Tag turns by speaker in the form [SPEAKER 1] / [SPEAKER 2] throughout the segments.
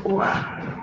[SPEAKER 1] Wow.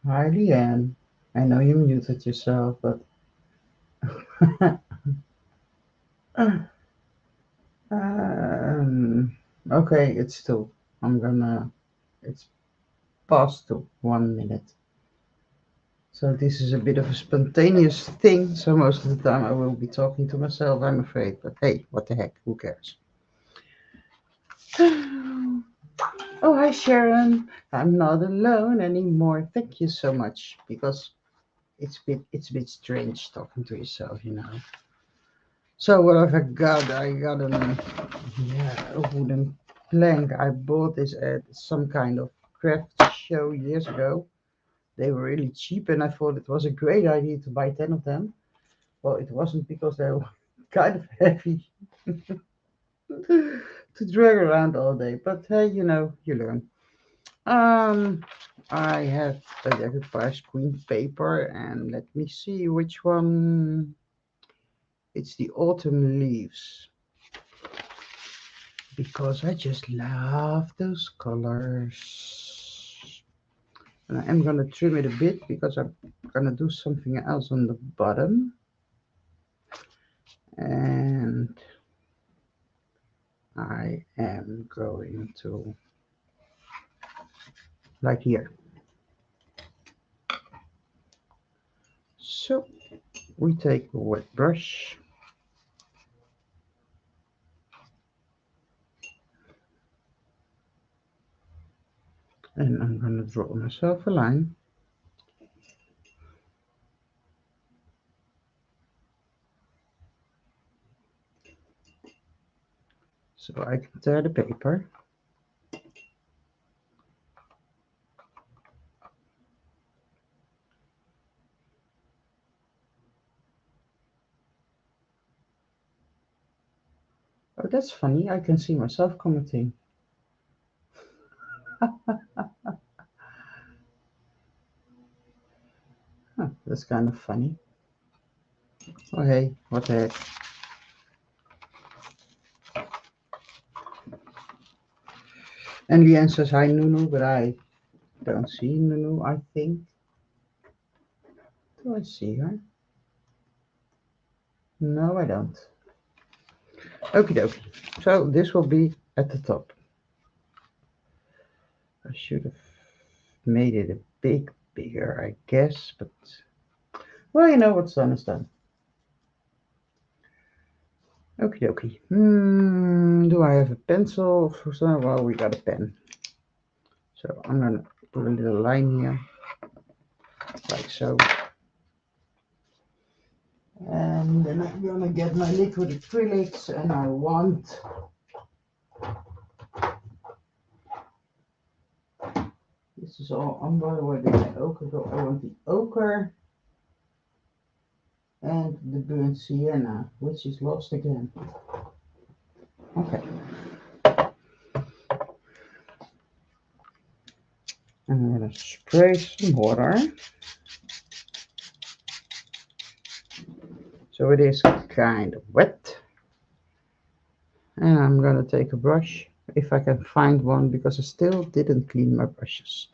[SPEAKER 1] Hi, Leanne. I know you muted yourself, but um, okay, it's two. I'm gonna. It's past 1 minute. So this is a bit of a spontaneous thing. So most of the time I will be talking to myself, I'm afraid. But hey, what the heck? Who cares? Oh, hi, Sharon. I'm not alone anymore. Thank you so much because it's a bit strange talking to yourself, you know. So what have I got? I got a wooden plank. I bought this at some kind of craft show years ago. They were really cheap, and I thought it was a great idea to buy 10 of them. Well, it wasn't because they were kind of heavy to drag around all day. But hey, you know, you learn. Um, I have a Decoupage Queen paper, and let me see which one. It's the autumn leaves because I just love those colors. And I am gonna trim it a bit because I'm gonna do something else on the bottom. And I am going to, like here. So we take a wet brush and I'm gonna draw myself a line. So I can tear the paper. Oh, that's funny. I can see myself commenting. Huh, that's kind of funny. Oh, hey, what the heck? And the answer is hi, Nunu, but I don't see Nunu, I think. Do I see her? No, I don't. Okie dokie. So this will be at the top. I should have made it a bit bigger, I guess, but well, you know what's done is done. Okie dokie. Do I have a pencil for some? Well, we got a pen. So I'm gonna put a little line here, like so. And then I'm gonna get my liquid acrylics, and I want this is all on, by the way, the ochre. I want the ochre and the burnt sienna, which is lost again. Okay. I'm gonna spray some water. So it is kind of wet. And I'm gonna take a brush if I can find one because I still didn't clean my brushes.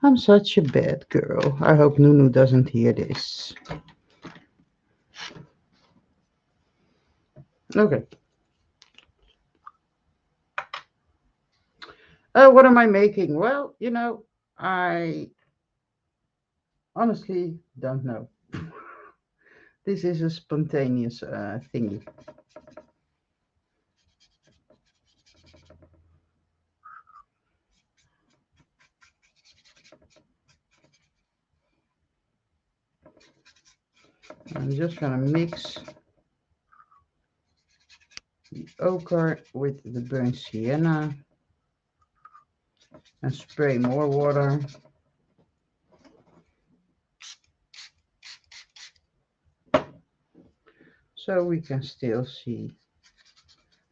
[SPEAKER 1] I'm such a bad girl. I hope Nunu doesn't hear this. Okay. What am I making? Well, you know, I Honestly, don't know. This is a spontaneous thingy. I'm just gonna mix the ochre with the burnt sienna and spray more water. So we can still see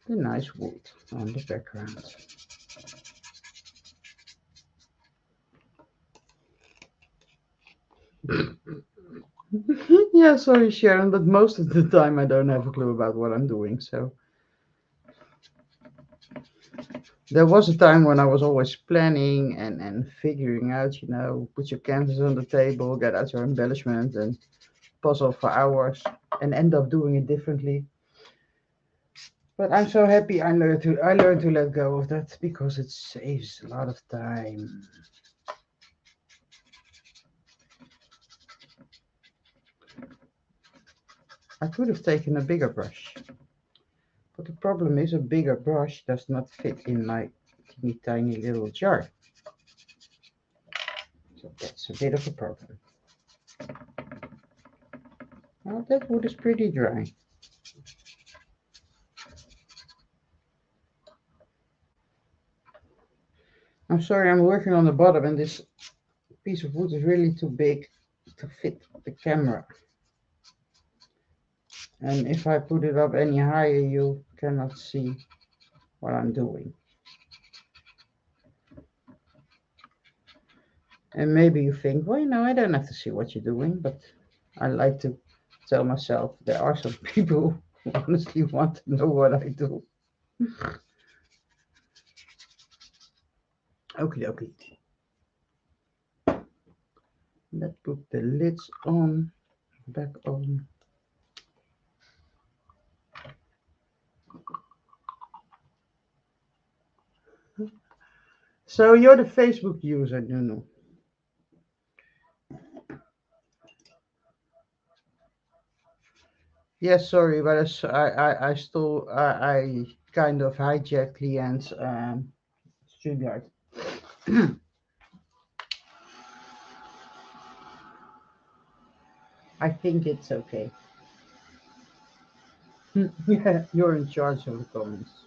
[SPEAKER 1] the nice wood on the background. Yeah, sorry Sharon, but most of the time I don't have a clue about what I'm doing. So there was a time when I was always planning and figuring out, put your canvas on the table, get out your embellishment and puzzle for hours and end up doing it differently. But I'm so happy I learned to let go of that because it saves a lot of time. I could have taken a bigger brush, but the problem is a bigger brush does not fit in my teeny tiny little jar. So that's a bit of a problem. Well, that wood is pretty dry. I'm sorry, I'm working on the bottom and this piece of wood is really too big to fit the camera. And if I put it up any higher, you cannot see what I'm doing. And maybe you think, well, I don't have to see what you're doing, but I like to tell myself there are some people who honestly want to know what I do. Okay, okay. Let's put the lids on, back on. So you're the Facebook user, Nunu. Yes, sorry, but I stole, I kind of hijacked Leanne's StreamYard. I think it's okay. Yeah, you're in charge of the comments.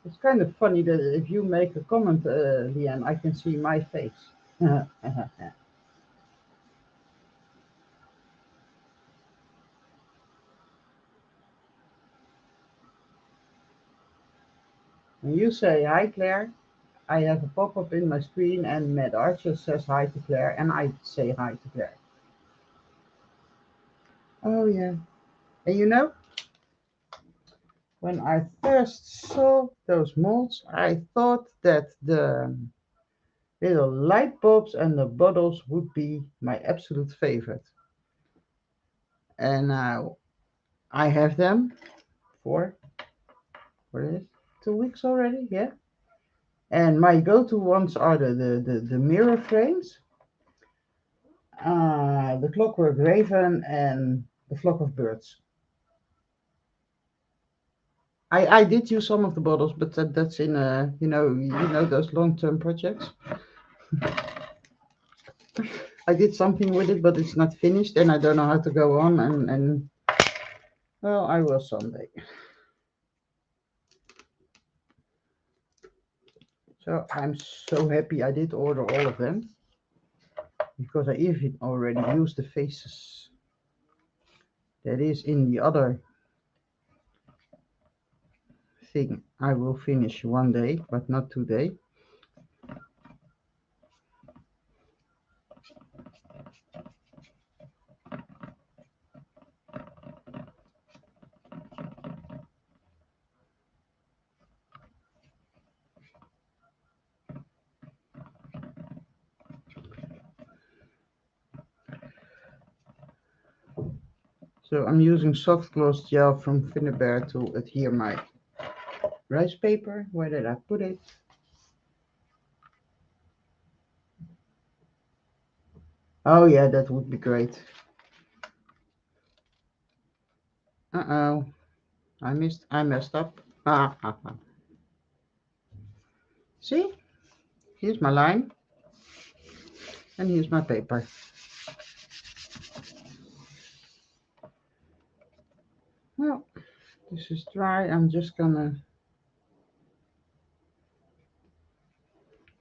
[SPEAKER 1] It's kind of funny that if you make a comment, Leanne, I can see my face. And you say, hi, Claire. I have a pop-up in my screen and Matt Archer says hi to Claire and I say hi to Claire. Oh, yeah. And when I first saw those molds, I thought that the little light bulbs and the bottles would be my absolute favorite. And now I have them for, what is it, 2 weeks already? Yeah. And my go-to ones are the mirror frames, the Clockwork Raven, and the Flock of Birds. I did use some of the bottles, but that's in those long-term projects. I did something with it, but it's not finished, and I don't know how to go on. And well, I will someday. So I'm so happy I did order all of them because I even already used the faces that is in the other thing. I will finish one day, but not today. So I'm using soft gloss gel from Finnabair to adhere my rice paper. Where did I put it? Oh yeah, that would be great. Uh-oh, I messed up. Ah, ah, ah. See, here's my line, and here's my paper. Well, this is dry. I'm just gonna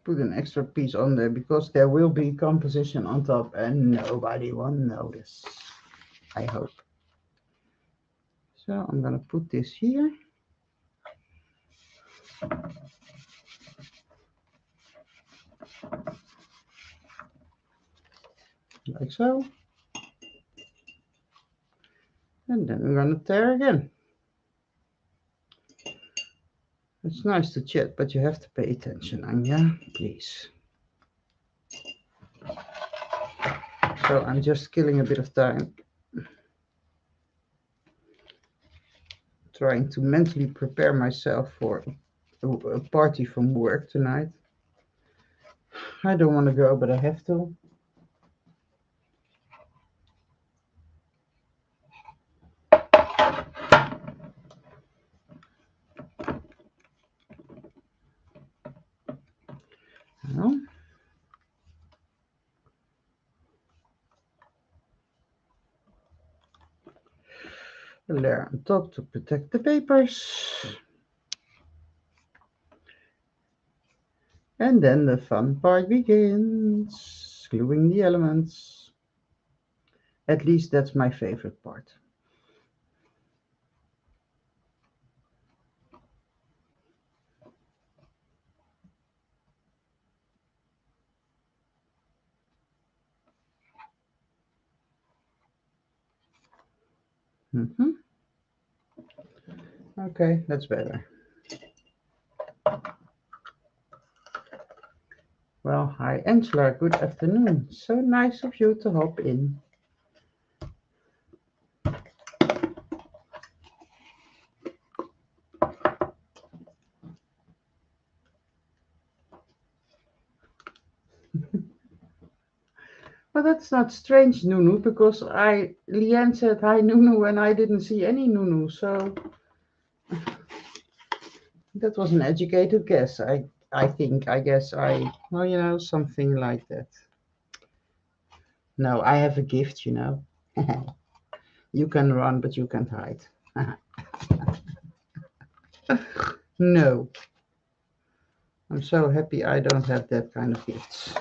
[SPEAKER 1] put an extra piece on there because there will be composition on top and nobody will notice. I hope. So I'm gonna put this here. Like so. And then we're gonna tear again. It's nice to chat, but you have to pay attention, Anja, please. So I'm just killing a bit of time, trying to mentally prepare myself for a party from work tonight. I don't want to go, but I have to. Well, a layer on top to protect the papers. And then the fun part begins, gluing the elements. At least that's my favorite part. Okay, that's better. Well, hi Angela, good afternoon. So nice of you to hop in. Well, that's not strange, Nunu, because Leanne said hi, Nunu, and I didn't see any Nunu, so that was an educated guess. I guess well, something like that. No, I have a gift, You can run, but you can't hide. No, I'm so happy I don't have that kind of gifts.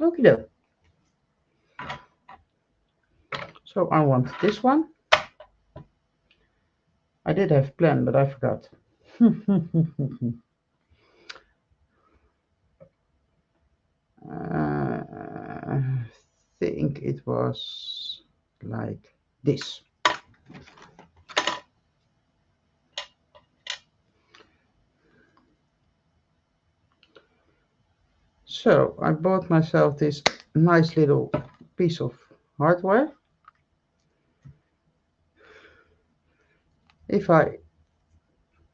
[SPEAKER 1] Okay, so I want this one. I did have plan, but I forgot. I think it was like this. So I bought myself this nice little piece of hardware. If I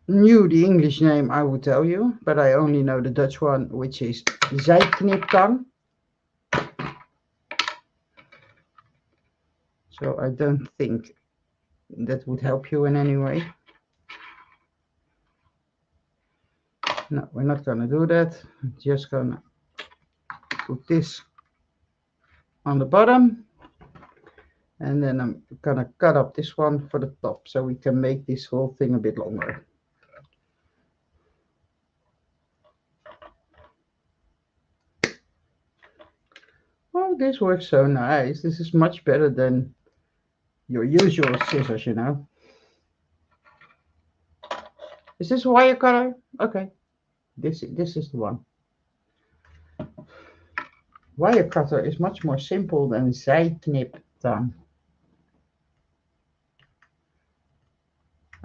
[SPEAKER 1] knew the English name, I would tell you, but I only know the Dutch one, which is zijkniptang. So I don't think that would help you in any way. No, we're not gonna do that. I'm just gonna put this on the bottom, and then I'm gonna cut up this one for the top so we can make this whole thing a bit longer. Oh, this works so nice. This is much better than your usual scissors, Is this a wire cutter? Okay, this is the one. Wire cutter is much more simple than zijkniptang.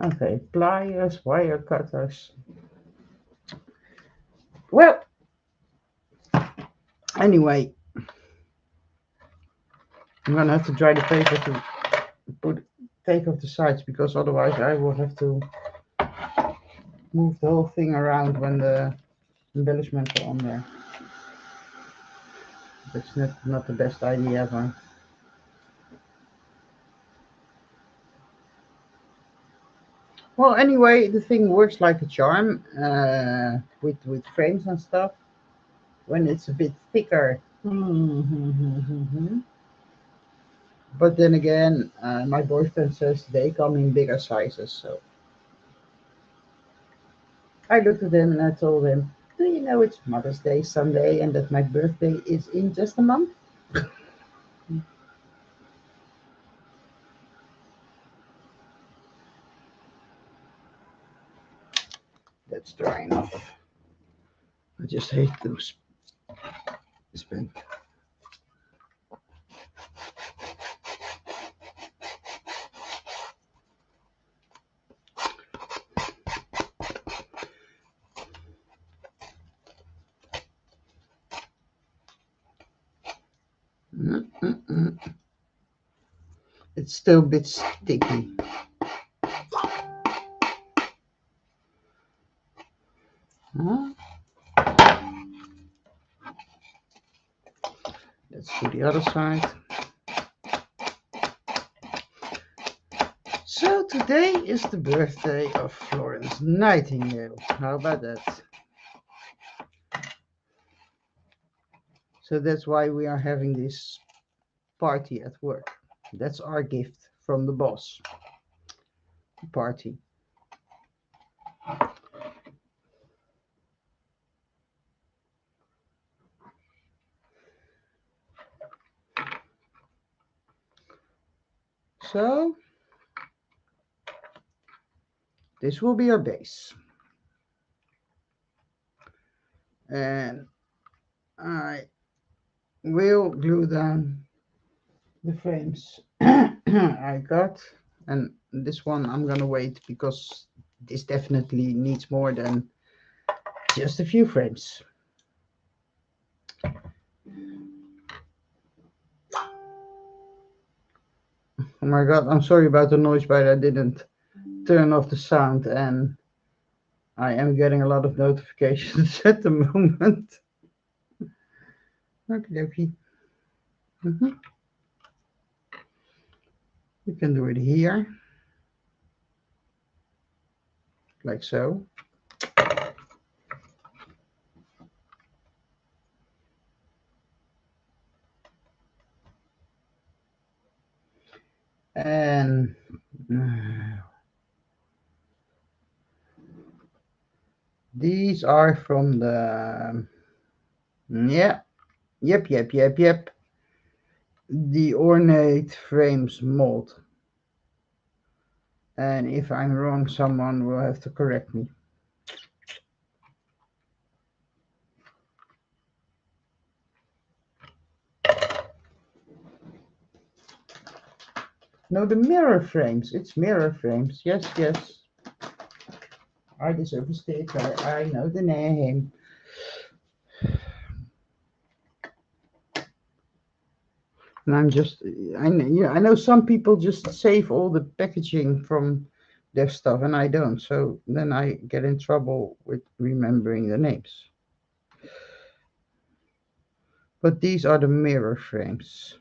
[SPEAKER 1] Okay, pliers, wire cutters. Well, anyway, I'm gonna have to dry the paper to take off the sides, because otherwise I will have to move the whole thing around when the embellishments are on there. That's not the best idea ever. Well, anyway, the thing works like a charm with frames and stuff. When it's a bit thicker. But then again, my boyfriend says they come in bigger sizes. So I looked at him and I told him, "Do you know it's Mother's Day Sunday and that my birthday is in just a month?" That's dry enough. I just hate those spin. It's still a bit sticky. Huh? Let's do the other side. So today is the birthday of Florence Nightingale. How about that? So that's why we are having this party at work. That's our gift from the boss. Party. So this will be our base. And I will glue down the frames I got. And this one I'm gonna wait, because this definitely needs more than just a few frames. Oh my god, I'm sorry about the noise, but I didn't turn off the sound, and I am getting a lot of notifications at the moment. Okie dokie. You can do it here, like so. And these are from the, yeah, yep, the ornate frames mold. And if I'm wrong, someone will have to correct me. No, the mirror frames. It's mirror frames. Yes, yes. I deserve a sticker. I know the name. And I'm just, I know some people just save all the packaging from their stuff, and I don't. So then I get in trouble with remembering the names. But these are the mirror frames.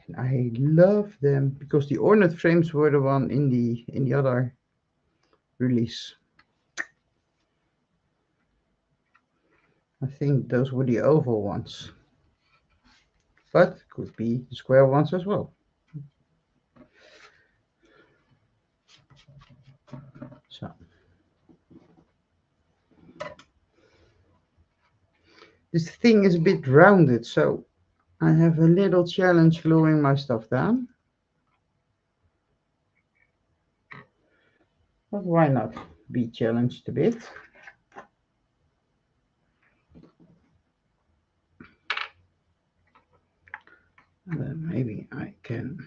[SPEAKER 1] And I love them, because the ornate frames were the one in the other release. I think those were the oval ones. But could be the square ones as well. So this thing is a bit rounded, so I have a little challenge gluing my stuff down. But why not be challenged a bit? And then maybe I can.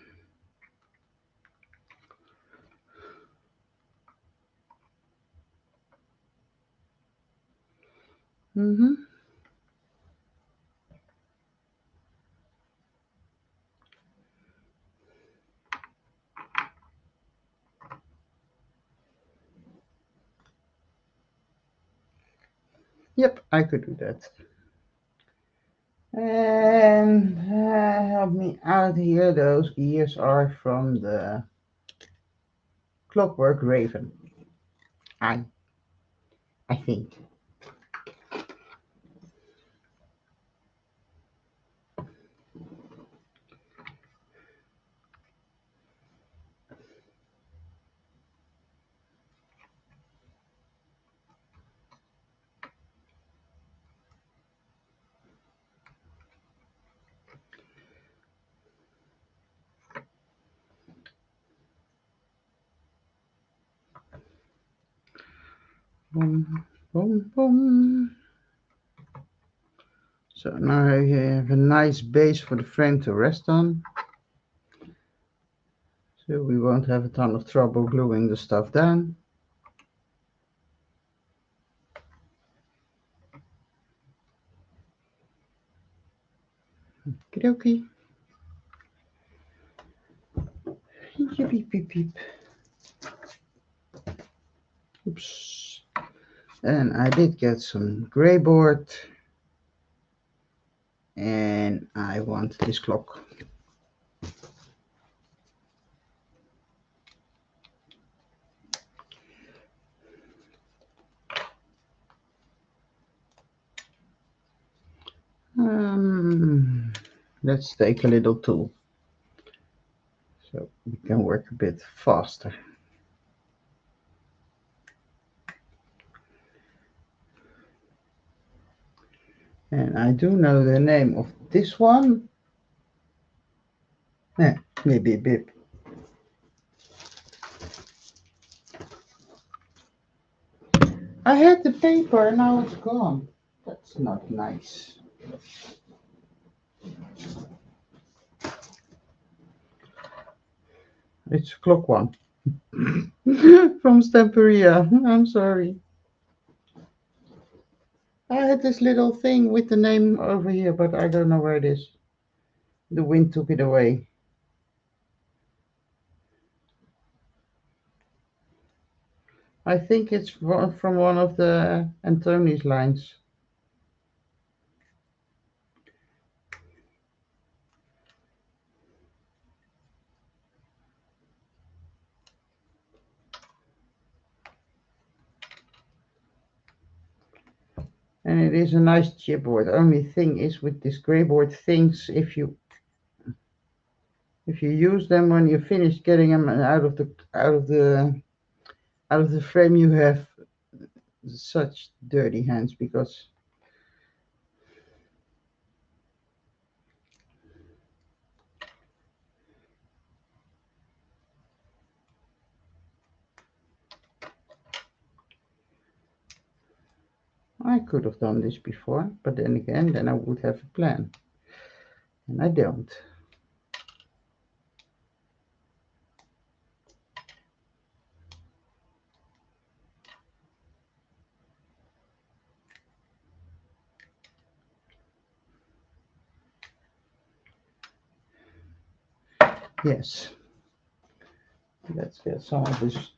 [SPEAKER 1] Mm-hmm. Yep, I could do that. And help me out here. Those ears are from the Clockwork Raven. I I think. Boom, boom, boom. So now I have a nice base for the frame to rest on. So we won't have a ton of trouble gluing the stuff down. Okie dokie. Beep, beep, beep. Oops. And I did get some gray board. And I want this clock. Let's take a little tool so we can work a bit faster. And I do know the name of this one. Maybe a bit. I had the paper, now it's gone. That's not nice. It's clock one. From Stamperia. I'm sorry. I had this little thing with the name over here, but I don't know where it is. The wind took it away. I think it's from one of the Antoni's lines. And it is a nice chipboard. Only thing is with this gray board things, if you use them when you finish getting them out of the frame, you have such dirty hands because I could have done this before, but then again, then I would have a plan, and I don't. Yes. Let's get some of this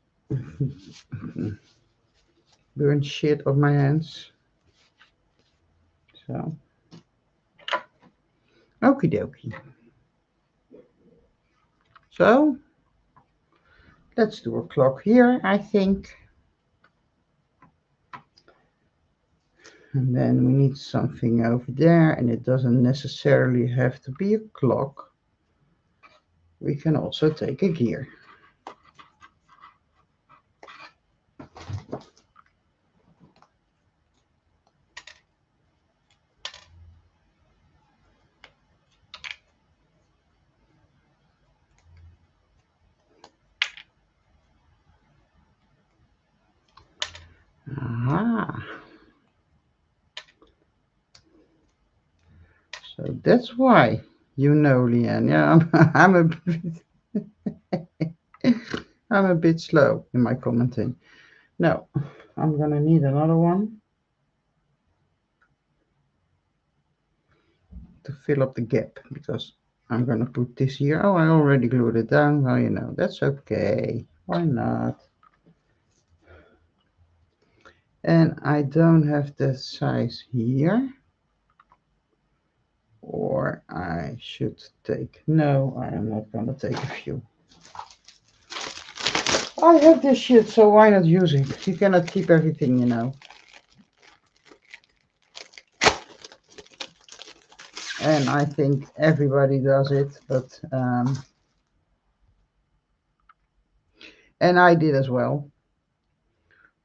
[SPEAKER 1] burnt shit off my hands. So, okie dokie. So, let's do a clock here, I think. And then we need something over there, and it doesn't necessarily have to be a clock. We can also take a gear. Aha. So that's why you know, Leanne. Yeah, I'm a bit slow in my commenting. Now, I'm gonna need another one. to fill up the gap because I'm gonna put this here. Oh, I already glued it down. Well, you know, that's okay. Why not? And I don't have that size here. Or I should take, no, I am not gonna take a few. I have this shit, so why not use it? You cannot keep everything, you know. And I think everybody does it, but and I did as well.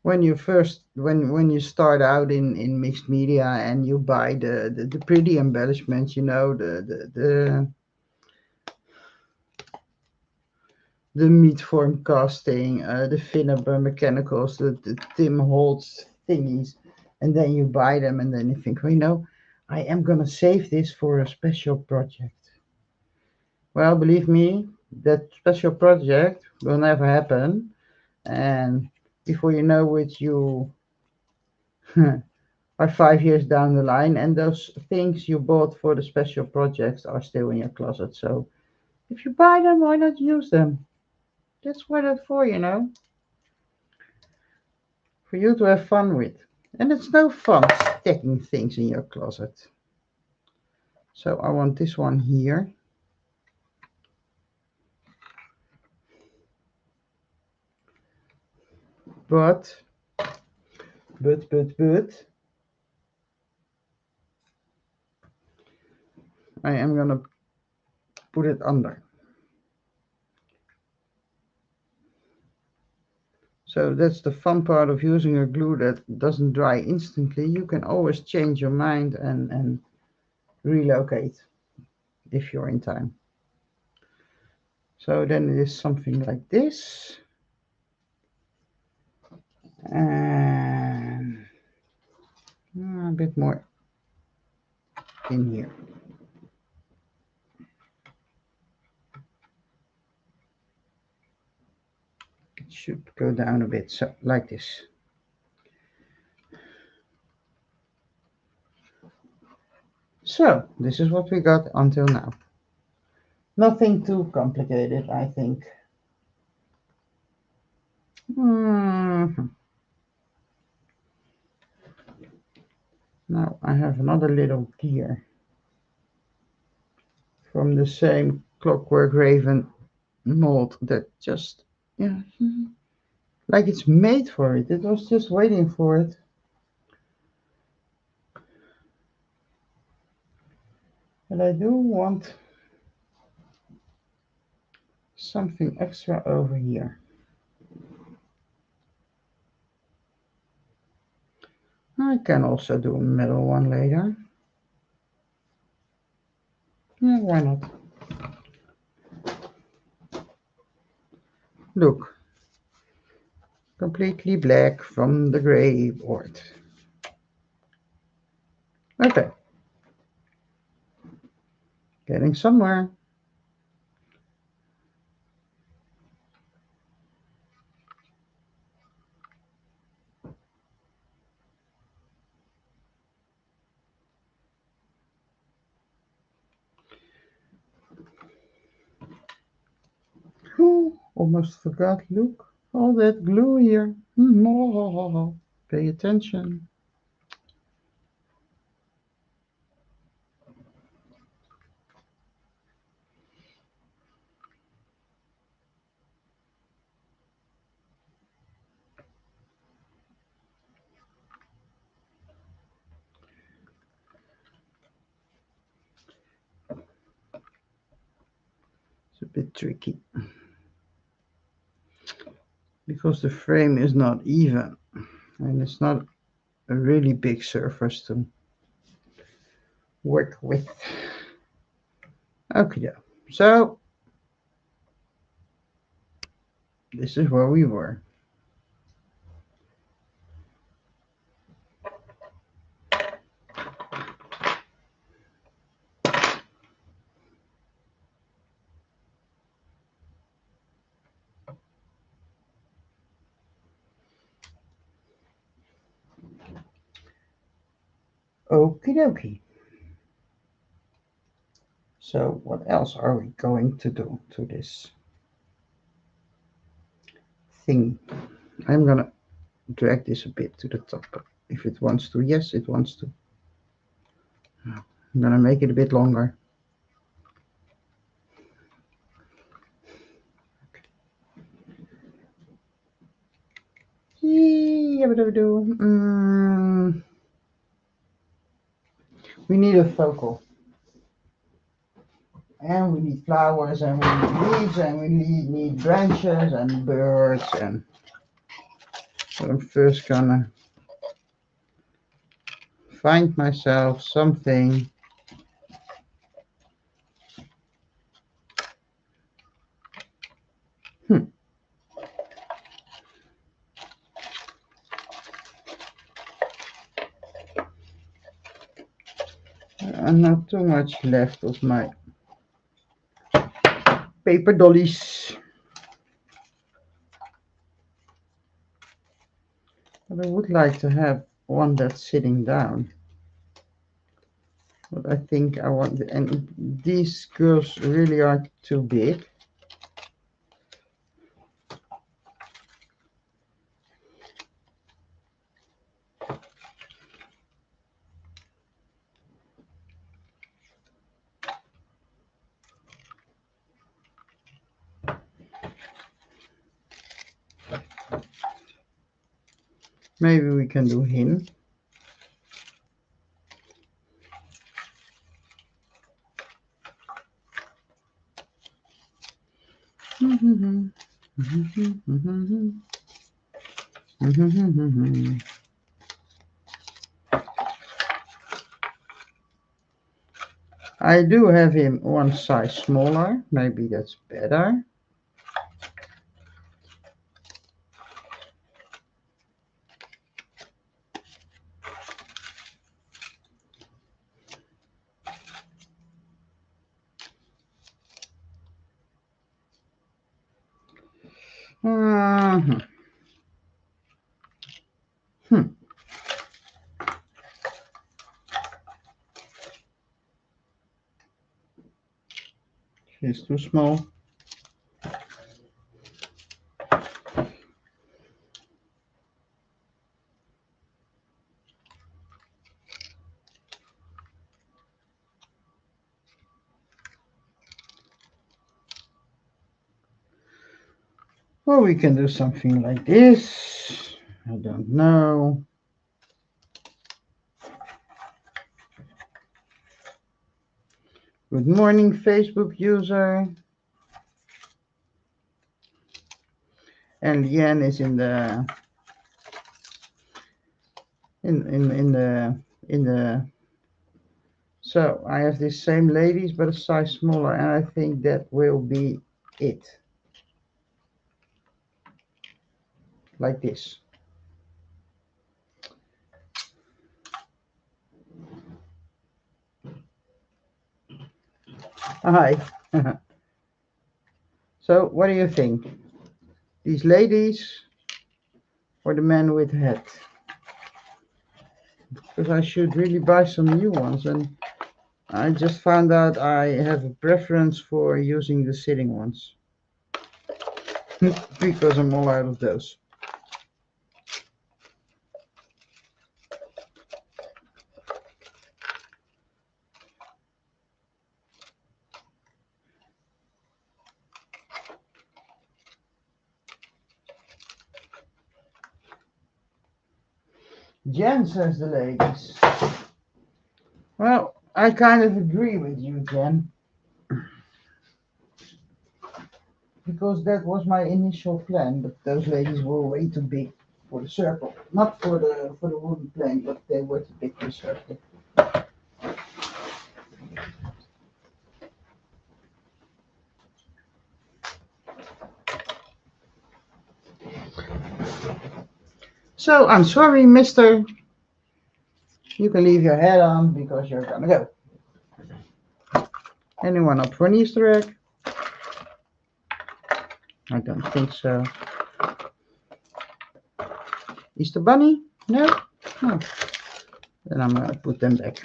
[SPEAKER 1] When you first, when you start out in mixed media and you buy the pretty embellishments, you know, the meat form casting, the finnabair mechanicals, the Tim Holtz thingies, and then you buy them, and then you think, well, you know, I am gonna save this for a special project. Well, believe me, that special project will never happen, and before you know it, you are 5 years down the line, and those things you bought for the special projects are still in your closet. So if you buy them, why not use them? That's what it's for, you know. For you to have fun with. And it's no fun stacking things in your closet. So I want this one here. But, but, I am gonna put it under. So that's the fun part of using a glue that doesn't dry instantly. You can always change your mind and relocate if you're in time. So then it is something like this. And a bit more in here. It should go down a bit, so like this. So this is what we got until now. Nothing too complicated, I think. Hmm. Now I have another little gear from the same Clockwork Raven mold that just, yeah, like it's made for it. It was just waiting for it. And I do want something extra over here. I can also do a metal one later. Yeah, why not? Look, completely black from the gray board. Okay, getting somewhere. Oh, almost forgot. Look, all that glue here. Pay attention. It's a bit tricky because the frame is not even and it's not a really big surface to work with. Okay, so this is where we were. Okie dokie. So what else are we going to do to this thing? I'm gonna drag this a bit to the top. If it wants to, yes, it wants to. I'm gonna make it a bit longer. We need a focal. And we need flowers, and we need leaves, and we need branches and birds. And so I'm first gonna find myself something. And not too much left of my paper dollies. But I would like to have one that's sitting down. But I think I want, and these girls really are too big. Maybe we can do him. I do have him one size smaller. Maybe that's better. He's too small. Or we can do something like this. I don't know. Good morning, Facebook user. And Yen is in the so I have these same ladies but a size smaller, and I think that will be it. Like this. Hi. So what do you think? These ladies or the man with hat? Because I should really buy some new ones, and I just found out I have a preference for using the sitting ones. Because I'm all out of those. Jen, says the ladies. Well, I kind of agree with you, Jen. Because that was my initial plan, but those ladies were way too big for the circle. Not for the wooden plank, but they were too big for the circle. So I'm sorry, mister. You can leave your hat on because you're gonna go. Anyone up for an Easter egg? I don't think so. Easter bunny? No? Oh. Then I'm gonna put them back.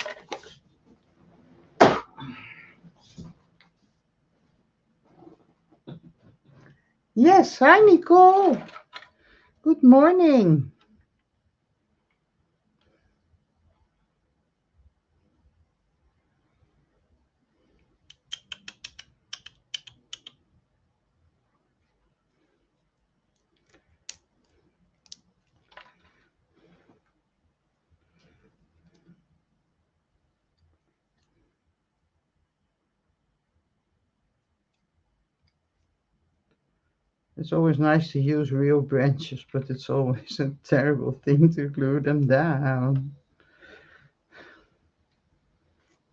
[SPEAKER 1] Yes, hi Nicole. Good morning. It's always nice to use real branches, but it's always a terrible thing to glue them down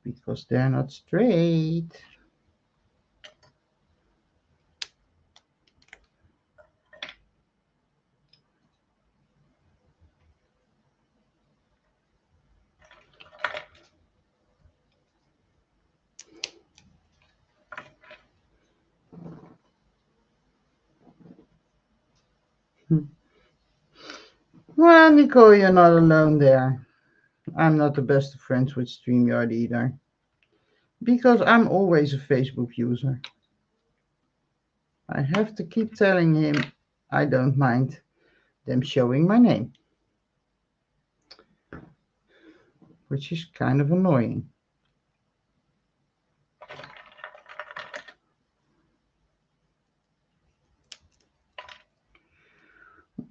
[SPEAKER 1] because they're not straight. Well, Nicole, you're not alone there. I'm not the best of friends with StreamYard either because I'm always a Facebook user. I have to keep telling him I don't mind them showing my name, which is kind of annoying.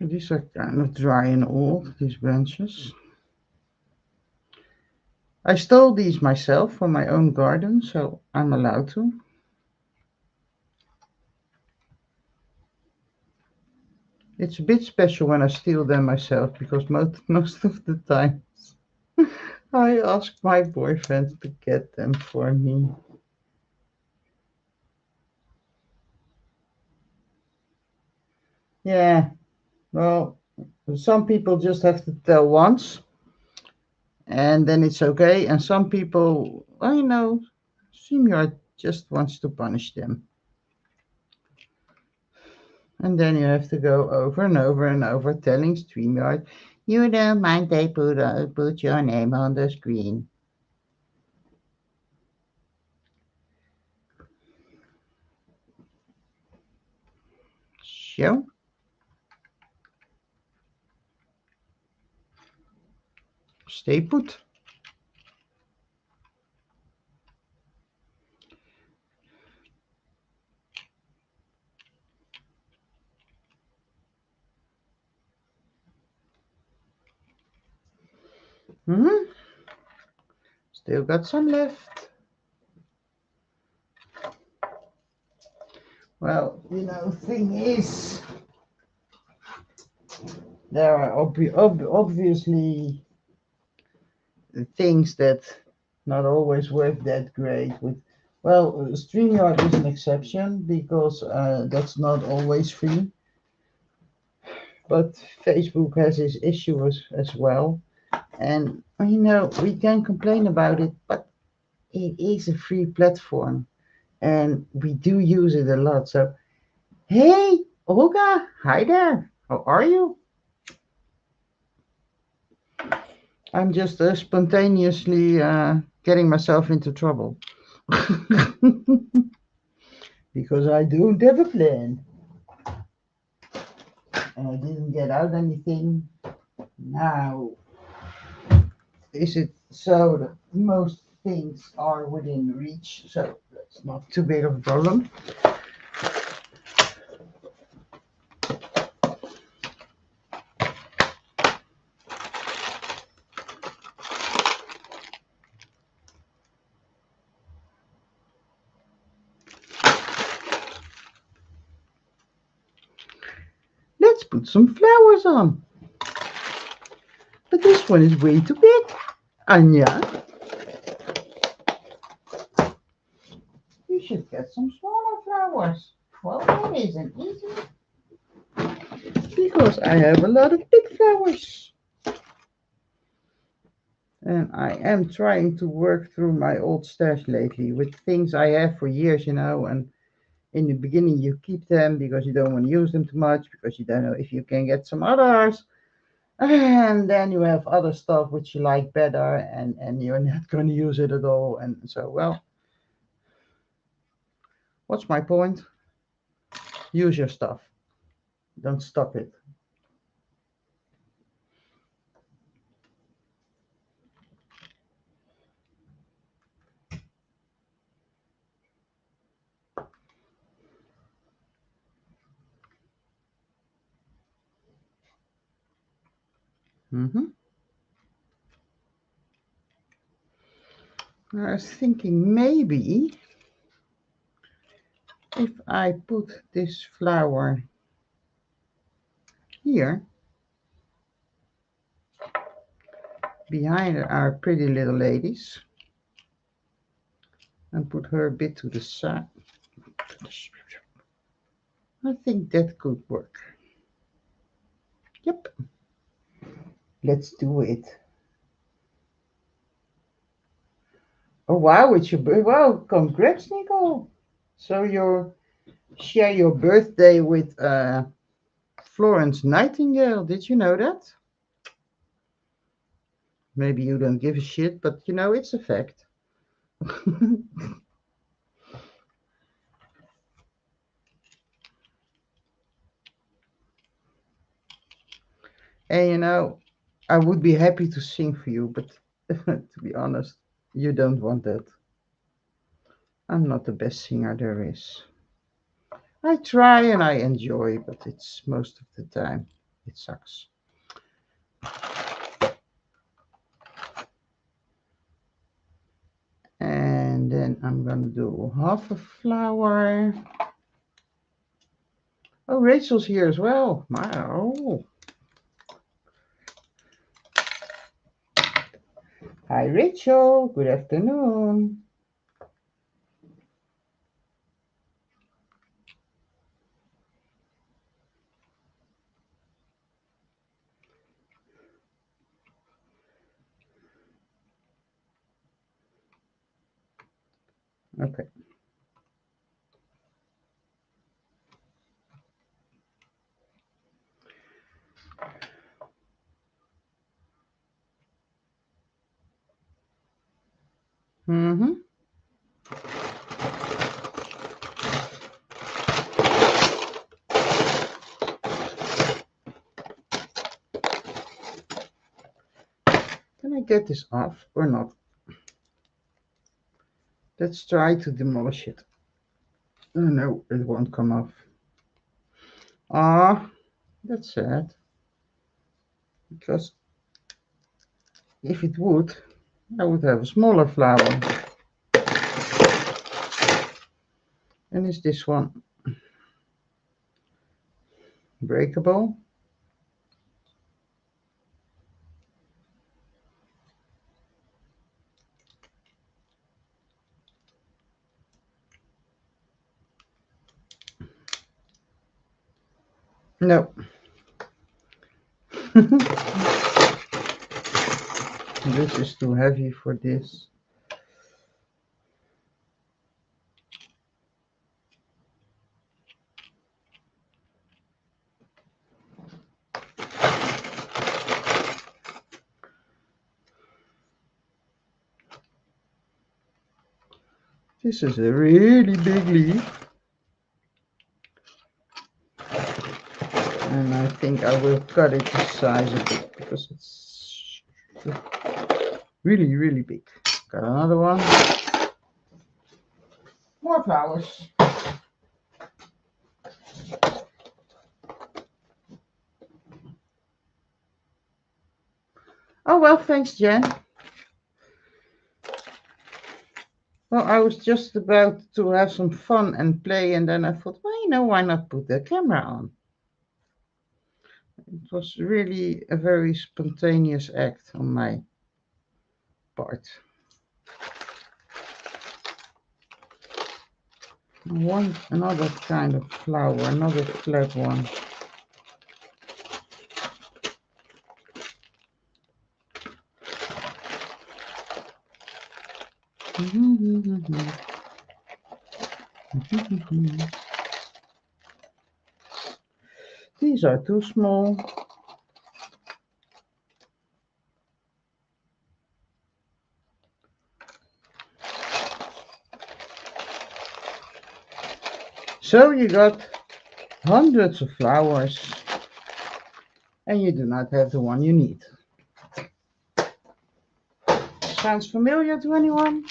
[SPEAKER 1] These are kind of dry and old, these branches. I stole these myself from my own garden, so I'm allowed to. It's a bit special when I steal them myself because most of the time I ask my boyfriend to get them for me. Yeah, well, some people just have to tell once and then it's okay. And some people, well, Senior just wants to punish them. And then you have to go over and over and over telling StreamYard, you don't mind they put your name on the screen. So, stay put. Hmm. Still got some left. Well, thing is, there are obviously things that not always work that great with. Well, StreamYard is an exception because that's not always free. But Facebook has its issues as well. And we can complain about it, but it is a free platform and we do use it a lot. So, hey, Olga, hi there. How are you? I'm just spontaneously getting myself into trouble because I don't have a plan and I didn't get out anything. Now, is it so that most things are within reach? So that's not too big of a problem. Let's put some flowers on. But this one is way too big. Anya, you should get some smaller flowers. Well, that isn't easy because I have a lot of big flowers. And I am trying to work through my old stash lately with things I have for years, and in the beginning you keep them because you don't want to use them too much because you don't know if you can get some others. And then you have other stuff which you like better and you're not going to use it at all. And so, well, what's my point? Use your stuff. Don't stop it. I was thinking maybe if I put this flower here behind our pretty little ladies and put her a bit to the side. I think that could work. Yep. Let's do it. Oh wow, it's your wow, congrats, Nicole. So you share your birthday with Florence Nightingale. Did you know that? Maybe you don't give a shit, but you know it's a fact. And you know, I would be happy to sing for you, but to be honest, you don't want that. I'm not the best singer there is. I try and I enjoy, but it's most of the time it sucks. And then I'm gonna do half a flower. Oh, Rachel's here as well. Wow. Hi, Rachel. Good afternoon. Okay. Mm-hmm. Can I get this off or not? Let's try to demolish it. Oh, no, it won't come off. Ah, that's sad. Because if it would, I would have a smaller flower. And is this one breakable? No. This is too heavy for this. This is a really big leaf. And I think I will cut it to size a bit because it's really, really big. Got another one. More flowers. Oh, well, thanks, Jen. Well, I was just about to have some fun and play, and then I thought, well, you know, why not put the camera on? It was really a very spontaneous act on my part. I want another kind of flower, another flat one. These are too small. So you got hundreds of flowers, and you do not have the one you need. Sounds familiar to anyone?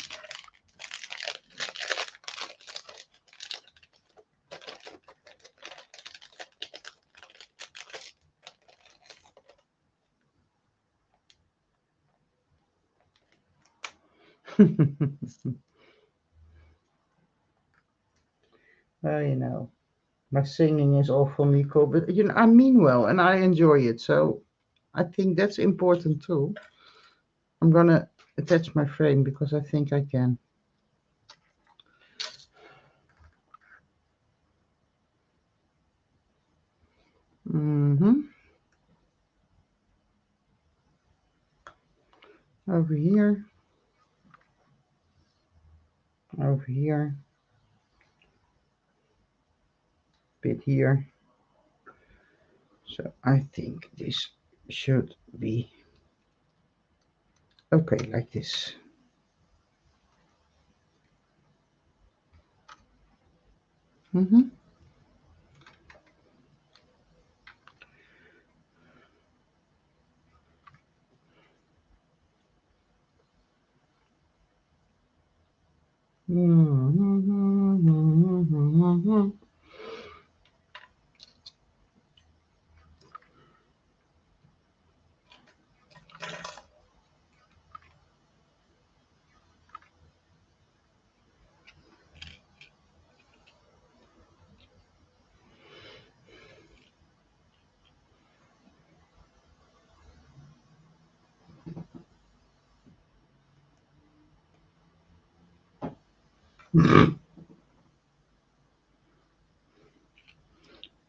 [SPEAKER 1] Well, my singing is all for me, cool, but I mean well and I enjoy it, so I think that's important too. I'm gonna attach my frame because I think I can. Mm-hmm. Over here, over here, bit here. So I think this should be okay like this. Mm-hmm. Mm-hmm.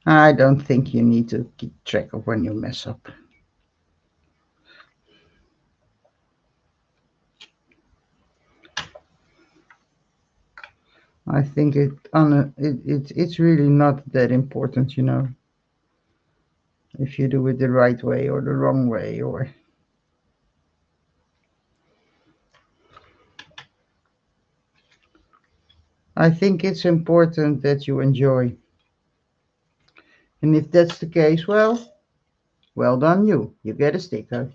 [SPEAKER 1] I don't think you need to keep track of when you mess up. I think it's really not that important, if you do it the right way or the wrong way, or I think it's important that you enjoy. And if that's the case, well done you. You get a sticker.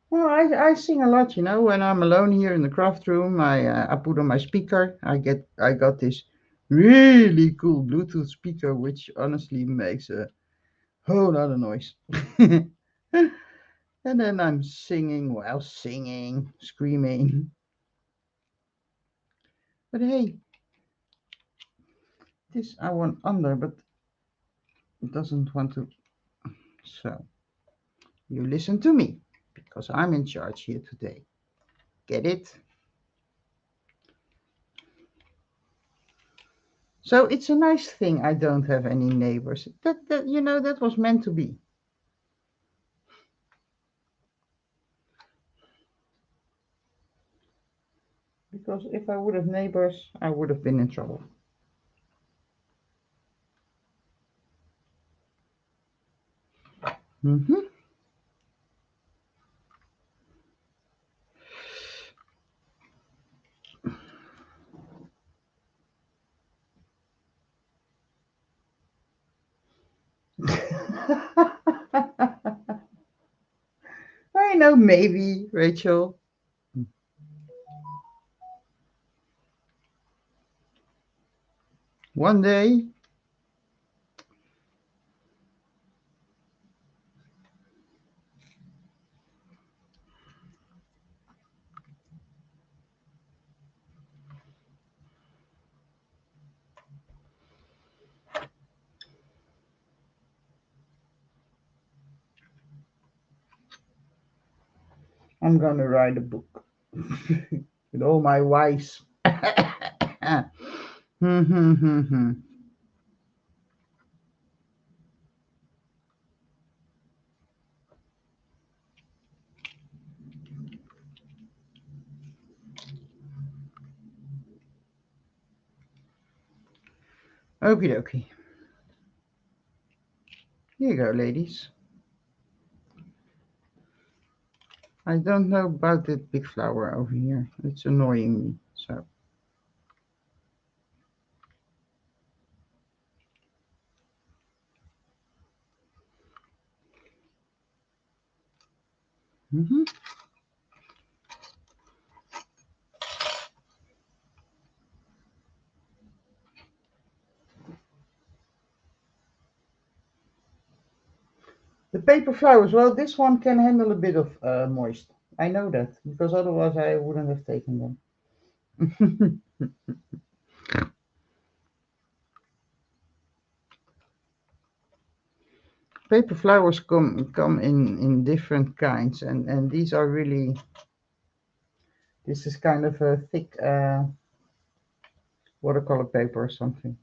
[SPEAKER 1] Well, I sing a lot, when I'm alone here in the craft room. I put on my speaker. I got this really cool Bluetooth speaker, which honestly makes a whole lot of noise. And then I'm singing while singing, screaming. But hey, this I want under, but it doesn't want to. So you listen to me because I'm in charge here today. Get it? So it's a nice thing I don't have any neighbors. That was meant to be. Because if I would have neighbors, I would have been in trouble. Mm-hmm. I know, maybe, Rachel. One day, I'm gonna write a book with all my whys. Hmm. Okie dokie. Here you go, ladies. I don't know about that big flower over here. It's annoying me. So. Mhm. The paper flowers, well, this one can handle a bit of moist. I know that because otherwise I wouldn't have taken them. Paper flowers come in different kinds, and these are really. This is kind of a thick watercolor paper or something.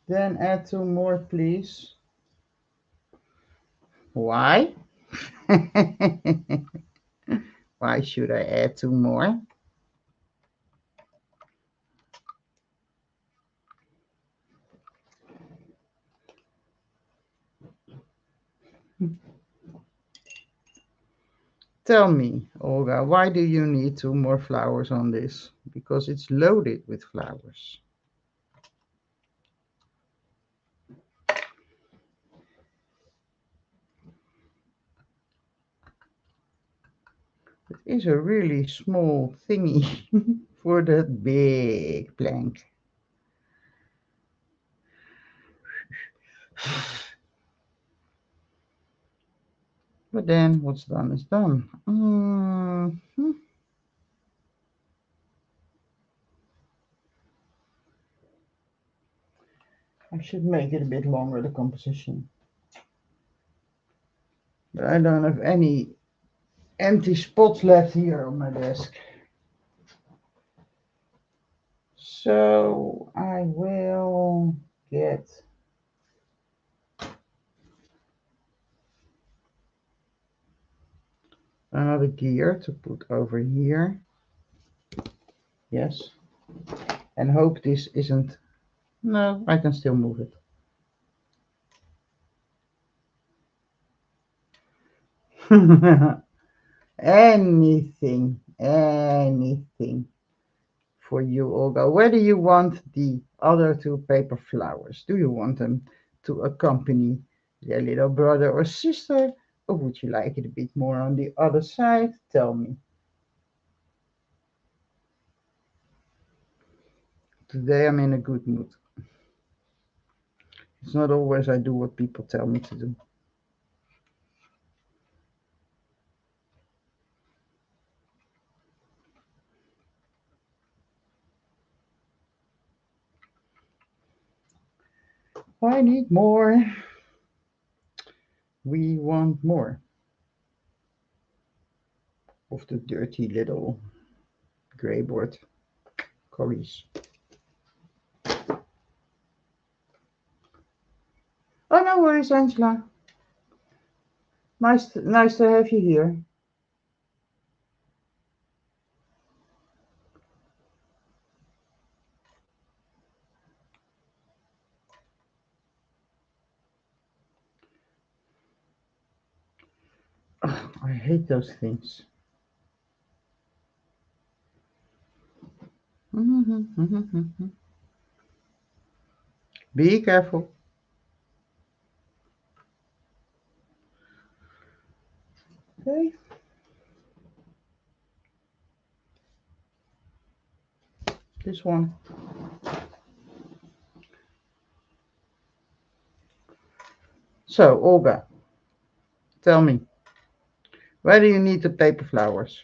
[SPEAKER 1] Then add two more, please. Why? Why should I add two more? Tell me, Olga, why do you need two more flowers on this? Because it's loaded with flowers. It is a really small thingy for that big plank. But then what's done is done. I should make it a bit longer, the composition. But I don't have any empty spots left here on my desk. So I will get another gear to put over here. Yes. And hope this isn't. No, I can still move it. Anything for you, Olga. Where do you want the other two paper flowers? Do you want them to accompany their little brother or sister? Or would you like it a bit more on the other side? Tell me. Today I'm in a good mood. It's not always I do what people tell me to do. I need more. We want more of the dirty little grey board collies. Oh, no worries, Angela. Nice to have you here. Ugh, I hate those things. Be careful. Okay. This one. So, Olga, tell me, where do you need the paper flowers?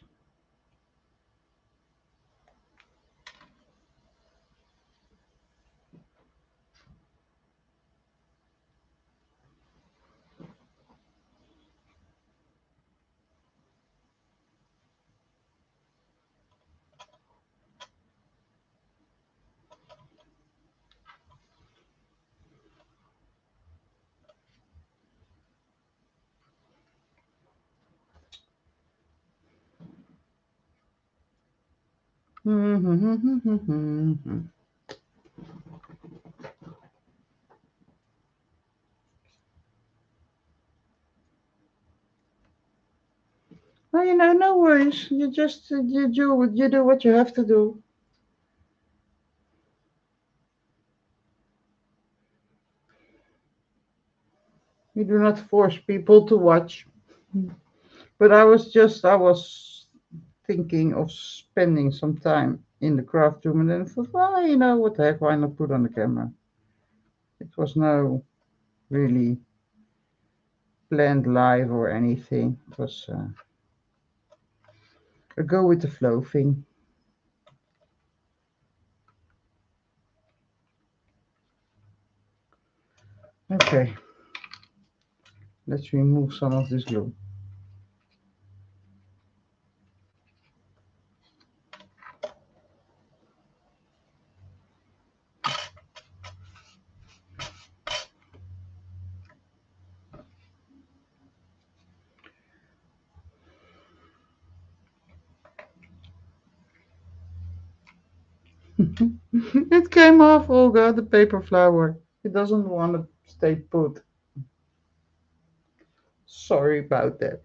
[SPEAKER 1] Well, no worries. You just you do what you have to do. You do not force people to watch. But I was thinking of spending some time in the craft room, and then I thought, well, what the heck? Why not put on the camera? It was no really planned live or anything. It was a go with the flow thing. Okay, let's remove some of this glue. It came off, Olga, the paper flower. It doesn't want to stay put. Sorry about that.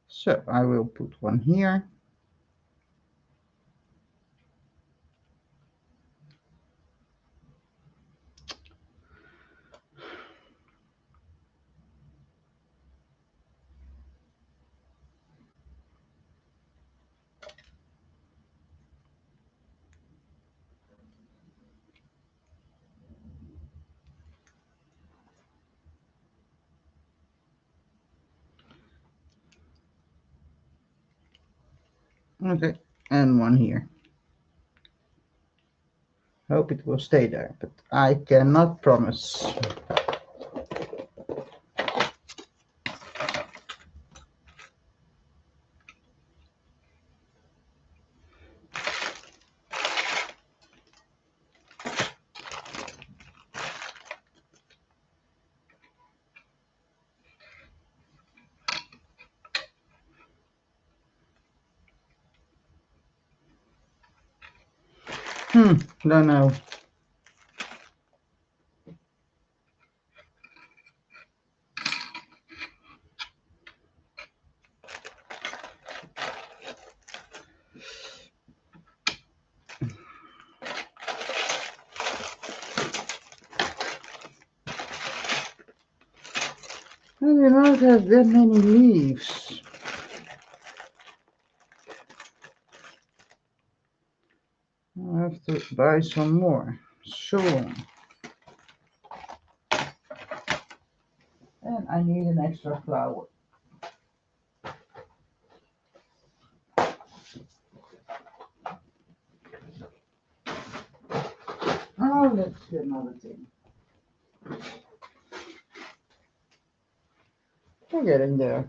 [SPEAKER 1] So I will put one here. Okay, and one here. Hope it will stay there, but I cannot promise. Don't know. I do not have that many leaves. I have to buy some more soon. And I need an extra flower. Oh, that's another thing. We're getting there.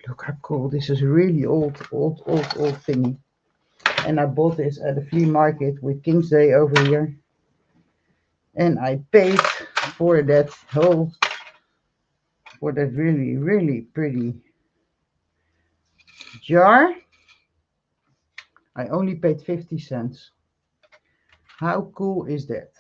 [SPEAKER 1] Look how cool. This is really old thingy. And I bought this at a flea market with King's Day over here. And I paid for that for that really pretty jar. I only paid 50 cents. How cool is that?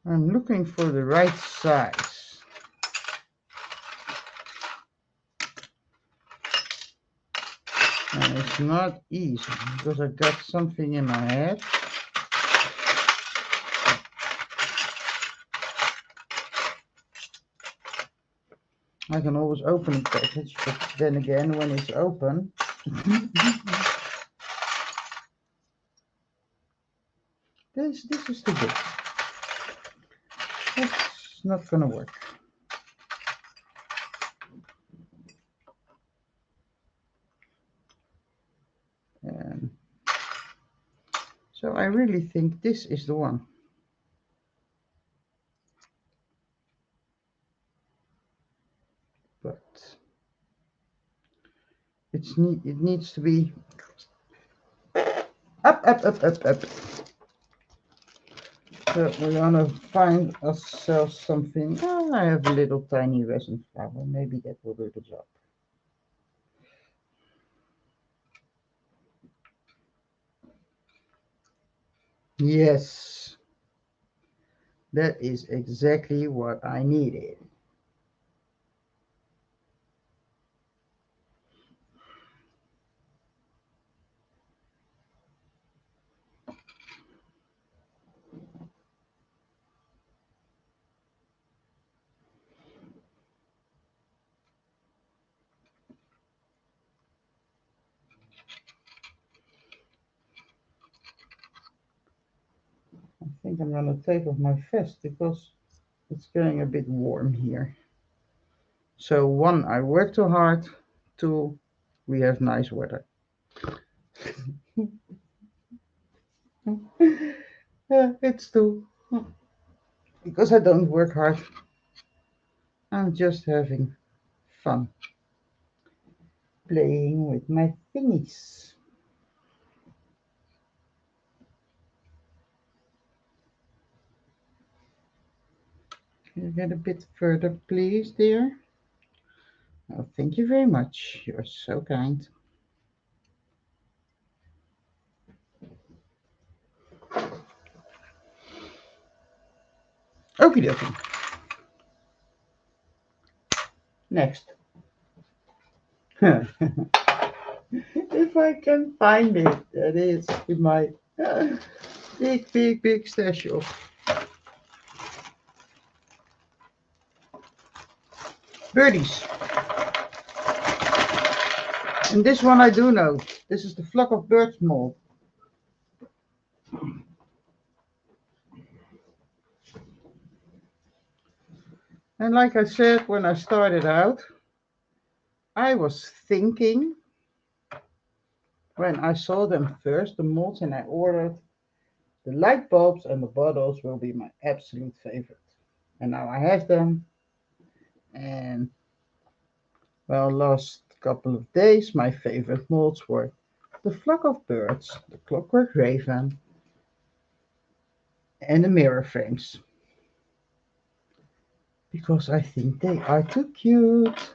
[SPEAKER 1] I'm looking for the right size. And it's not easy because I got something in my head. I can always open the package, but then again, when it's open, this is too big. That's not gonna work. So I really think this is the one. But it needs to be up. So we're gonna find ourselves something. Oh, I have a little tiny resin flower. Maybe that will do the job. Yes, that is exactly what I needed. I think I'm gonna take off my vest because it's getting a bit warm here. So one, I work too hard. Two, we have nice weather. Yeah, it's two. Because I don't work hard. I'm just having fun playing with my thingies. Can you get a bit further, please, dear? Oh, thank you very much. You're so kind. Okie dokie. Next. If I can find it, that is in my big stash of birdies. And this one I do know. This is the flock of birds mold. And like I said when I started out, I was thinking when I saw them first, the molds, and I ordered the light bulbs and the bottles will be my absolute favorite. And now I have them. And well, last couple of days, my favorite molds were the flock of birds, the clockwork raven, and the mirror frames. Because I think they are too cute.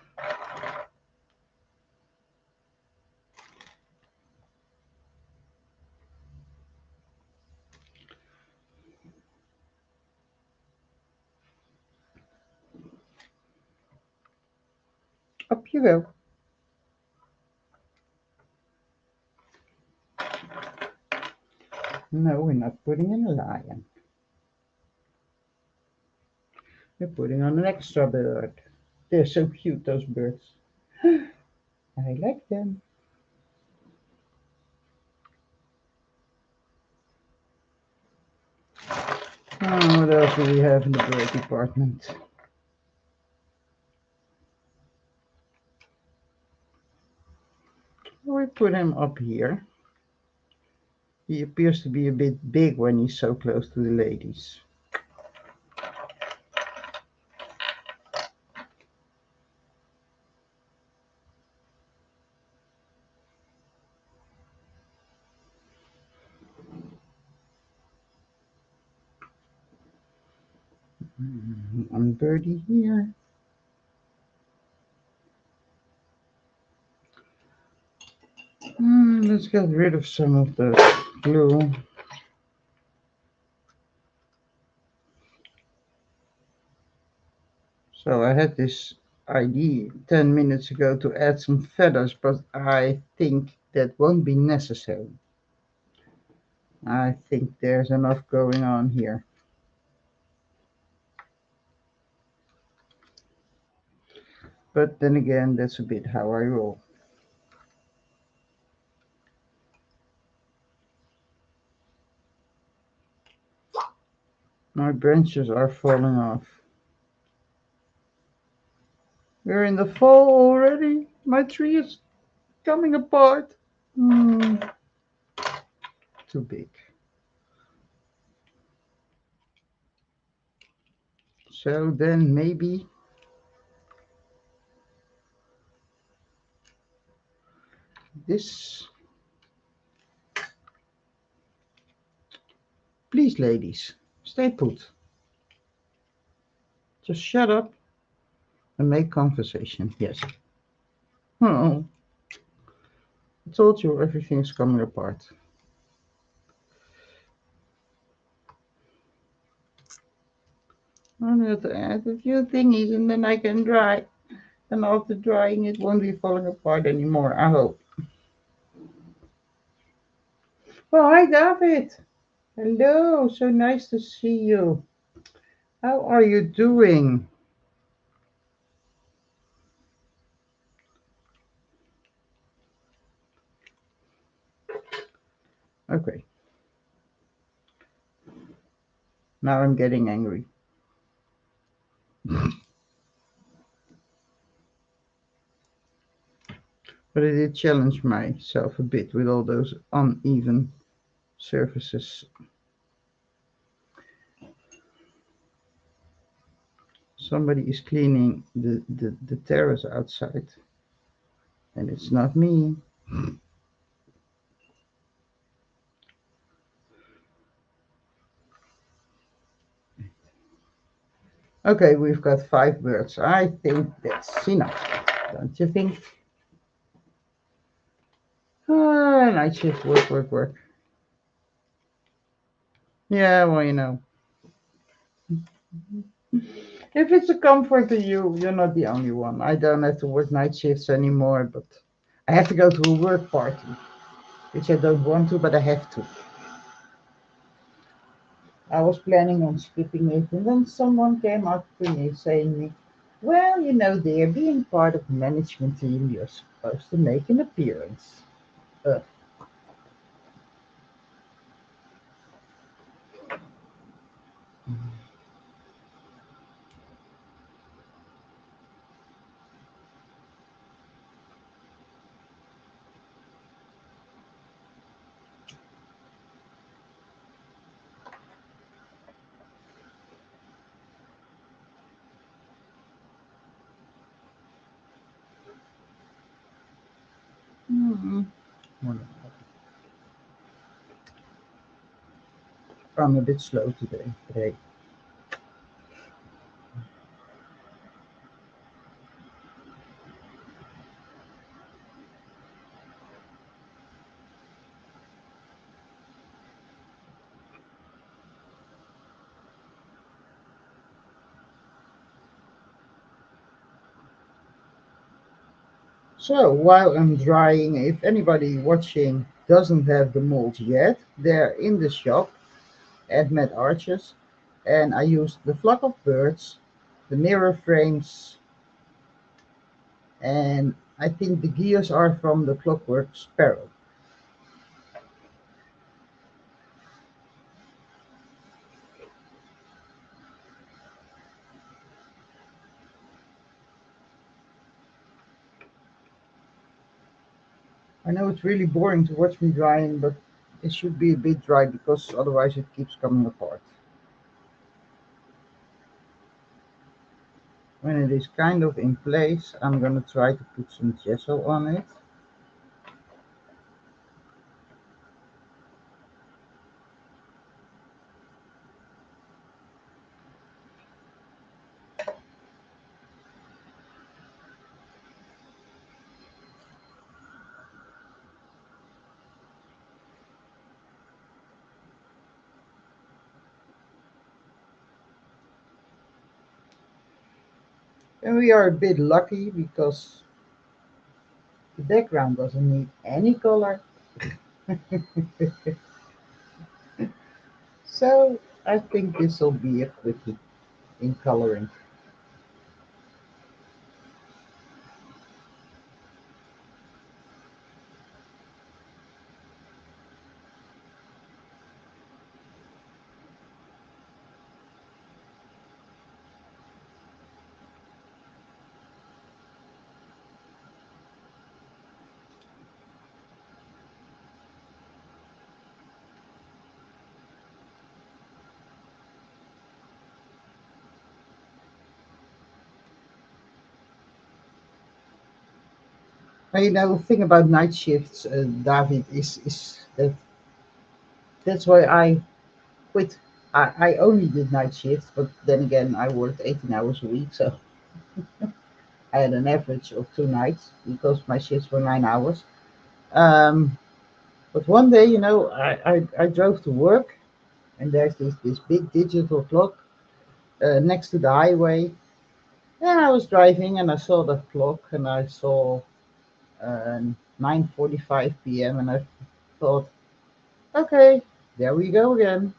[SPEAKER 1] Up you go. No, we're not putting in a lion. We're putting on an extra bird. They're so cute, those birds. I like them. Oh, what else do we have in the bird department? We put him up here. He appears to be a bit big when he's so close to the ladies. One birdie here. Let's get rid of some of the glue. So I had this idea 10 minutes ago to add some feathers, but I think that won't be necessary. I think there's enough going on here. But then again, that's a bit how I roll. My branches are falling off. We're in the fall already. My tree is coming apart. Too big. So then maybe this. Please, ladies, stay put. Just shut up and make conversation. Yes. Oh, I told you everything's coming apart. I'm going to add a few thingies and then I can dry. And after drying, it won't be falling apart anymore, I hope. Oh, hi, David. Hello, so nice to see you. How are you doing? Okay, now I'm getting angry. But I did challenge myself a bit with all those uneven surfaces. Somebody is cleaning the terrace outside, and it's not me. Okay, we've got 5 birds. I think that's enough, don't you think? Ah, night shift, work, work, work. Yeah, well, if it's a comfort to you, you're not the only one. I don't have to work night shifts anymore, but I have to go to a work party, which I don't want to, but I have to. I was planning on skipping it, and then someone came up to me saying, well, dear, being part of the management team, you're supposed to make an appearance. Uh, hmm, I'm a bit slow today. But hey. So while I'm drying, if anybody watching doesn't have the molds yet, they're in the shop at Mad Arches, and I used the flock of birds, the mirror frames, and I think the gears are from the Clockwork Sparrow. I know it's really boring to watch me drying, but it should be a bit dry because otherwise it keeps coming apart. When it is kind of in place, I'm gonna try to put some gesso on it. And we are a bit lucky because the background doesn't need any color. So I think this will be a quickie in coloring. The thing about night shifts, David, is that that's why I quit. I only did night shifts, but then again, I worked 18 hours a week, so I had an average of 2 nights because my shifts were 9 hours. Um, but one day, I drove to work, and there's this big digital clock next to the highway. And I was driving, and I saw that clock, and I saw 9:45 p.m., and I thought, okay, there we go again.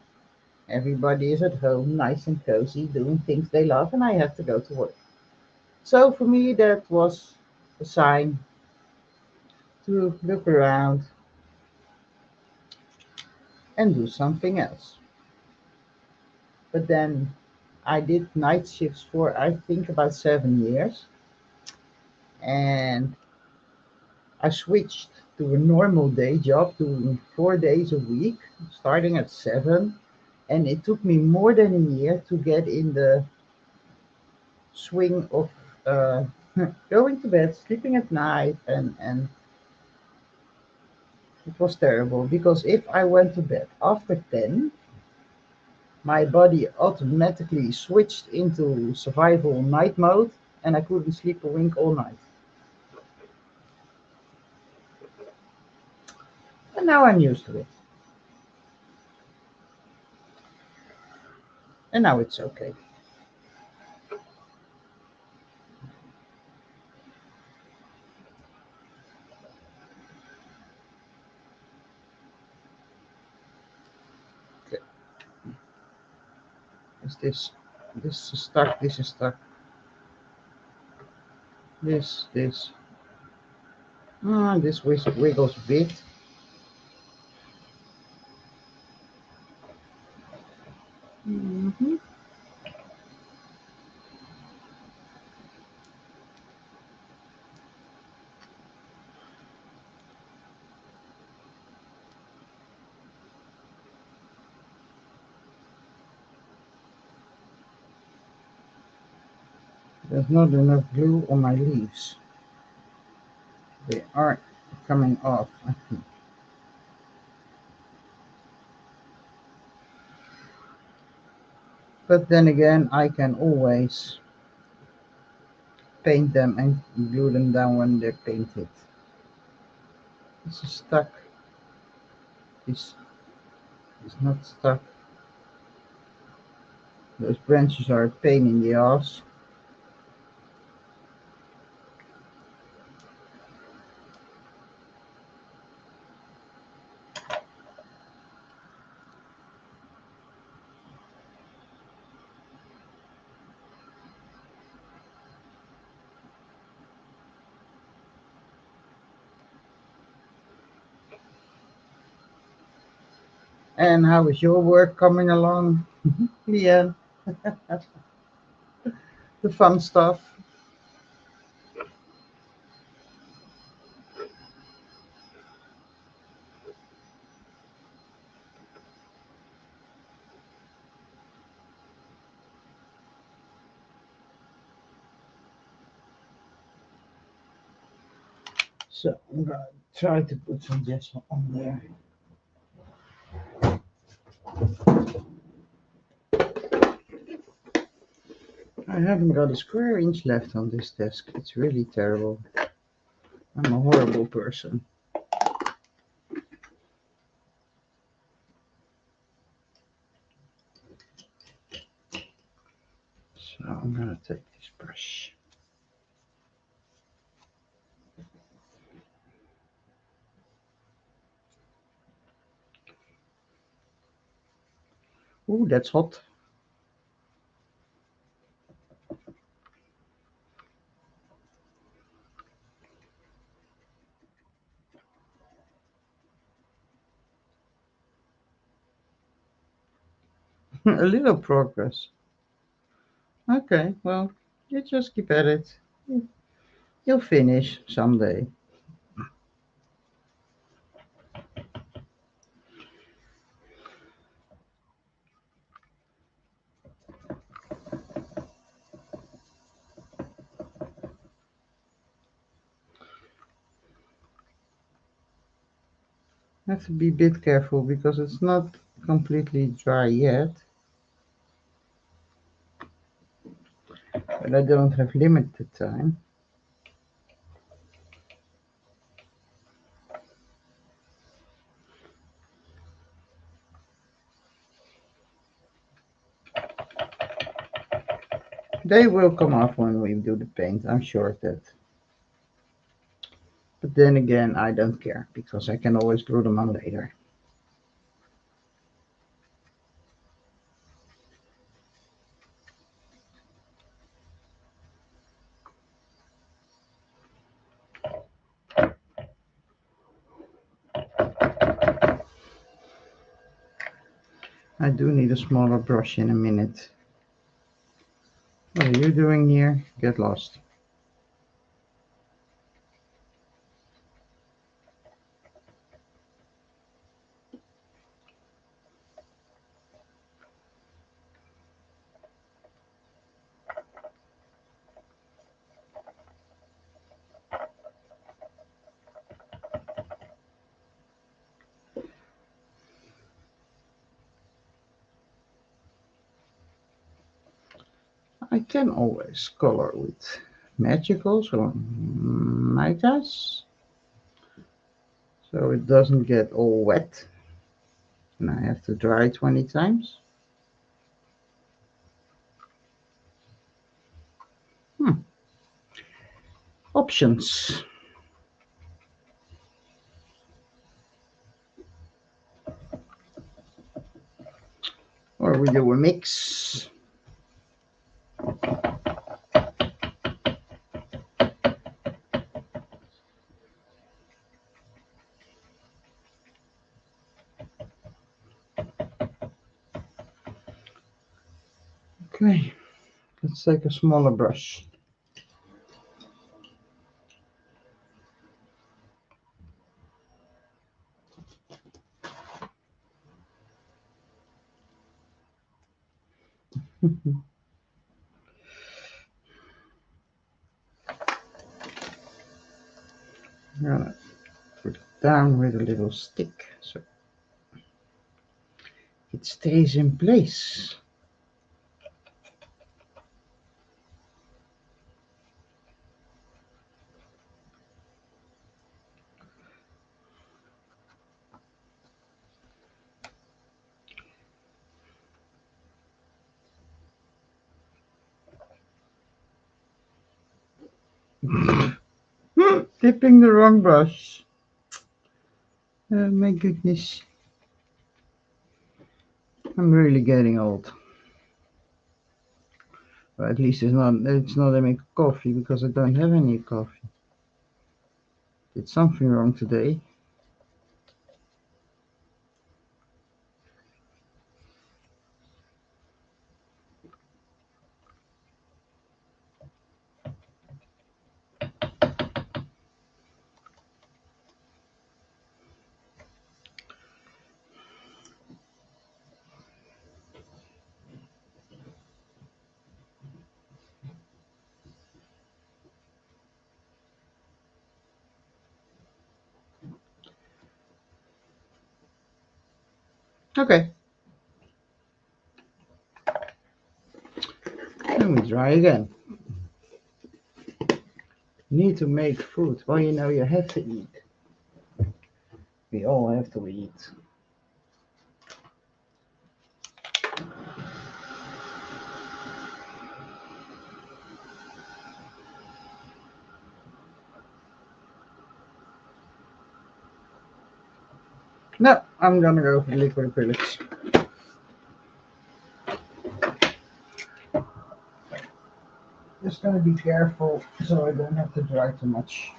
[SPEAKER 1] Everybody is at home, nice and cozy, doing things they love, and I have to go to work. So for me, that was a sign to look around and do something else. But then I did night shifts for, I think, about 7 years, and I switched to a normal day job, doing 4 days a week, starting at 7. And it took me more than a year to get in the swing of uh, going to bed, sleeping at night, and it was terrible because if I went to bed after 10, my body automatically switched into survival night mode and I couldn't sleep a wink all night. And now I'm used to it. And now it's okay. Okay. Is this is stuck, this is stuck, this. This wiggles a bit. Hmm. There's not enough glue on my leaves. They are coming off. But then again, I can always paint them and glue them down when they're painted. This is stuck. This is not stuck. Those branches are a pain in the ass. And how is your work coming along, Leanne? The fun stuff. So I'm gonna try to put some gesso on there. I haven't got a square inch left on this desk. It's really terrible. I'm a horrible person. So I'm gonna take this brush. Ooh, that's hot. A little progress. Okay, well, you just keep at it. You'll finish someday. Have to be a bit careful because it's not completely dry yet. But I don't have limited time. They will come off when we do the paint, I'm sure of that. But then again, I don't care because I can always glue them on later. I do need a smaller brush in a minute. What are you doing here? Get lost. I can always color with magicals or mitas, so it doesn't get all wet and I have to dry 20 times. Options. Or we do a mix. Okay, let's take a smaller brush. I'm gonna put it down with a little stick so it stays in place. Tipping the wrong brush. My goodness. I'm really getting old. Or at least it's not I make coffee because I don't have any coffee. Did something wrong today. Okay. Then we try again. Need to make food. Well, you have to eat. We all have to eat. No, I'm gonna go for liquid acrylics. Just gonna be careful so I don't have to dry too much.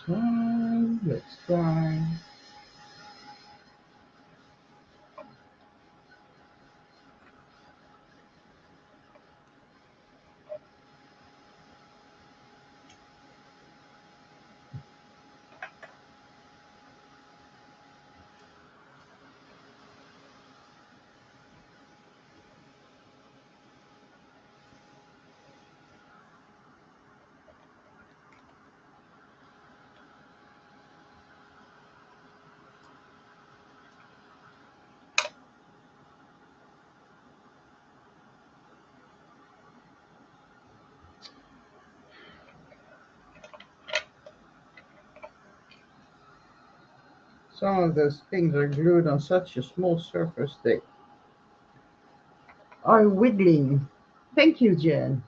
[SPEAKER 1] try. Let's try. Some of those things are glued on such a small surface they are wiggling. Thank you, Jen.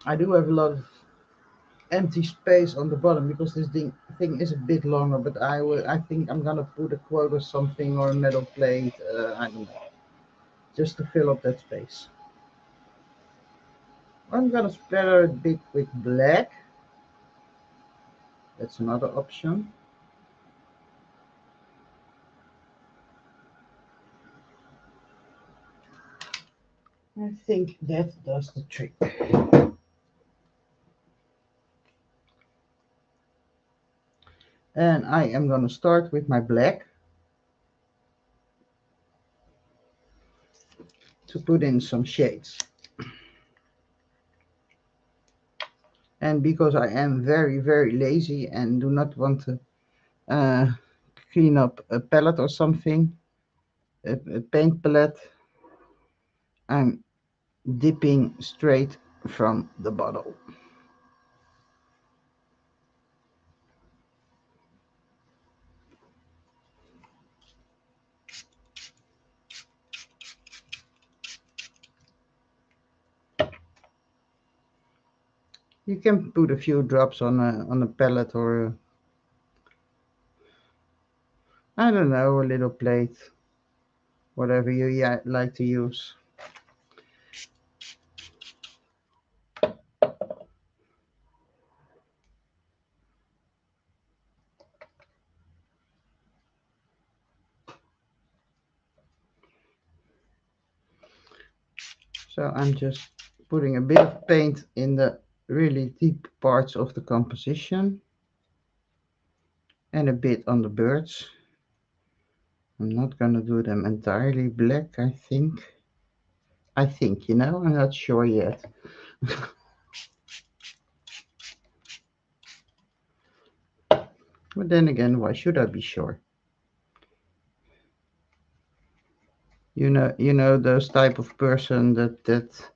[SPEAKER 1] I do have a lot of empty space on the bottom because this thing is a bit longer, but I think I'm gonna put a quote or something or a metal plate. I don't know, just to fill up that space. I'm gonna splatter a bit with black. That's another option. I think that does the trick. And I am gonna start with my black to put in some shades. And because I am very, very lazy and do not want to uh, clean up a palette or something, a paint palette, I'm dipping straight from the bottle. You can put a few drops on a palette or I don't know, a little plate, whatever you like to use. So I'm just putting a bit of paint in the really deep parts of the composition and a bit on the birds. I'm not gonna do them entirely black, I think. You know, I'm not sure yet. But then again, why should I be sure? You know those type of person that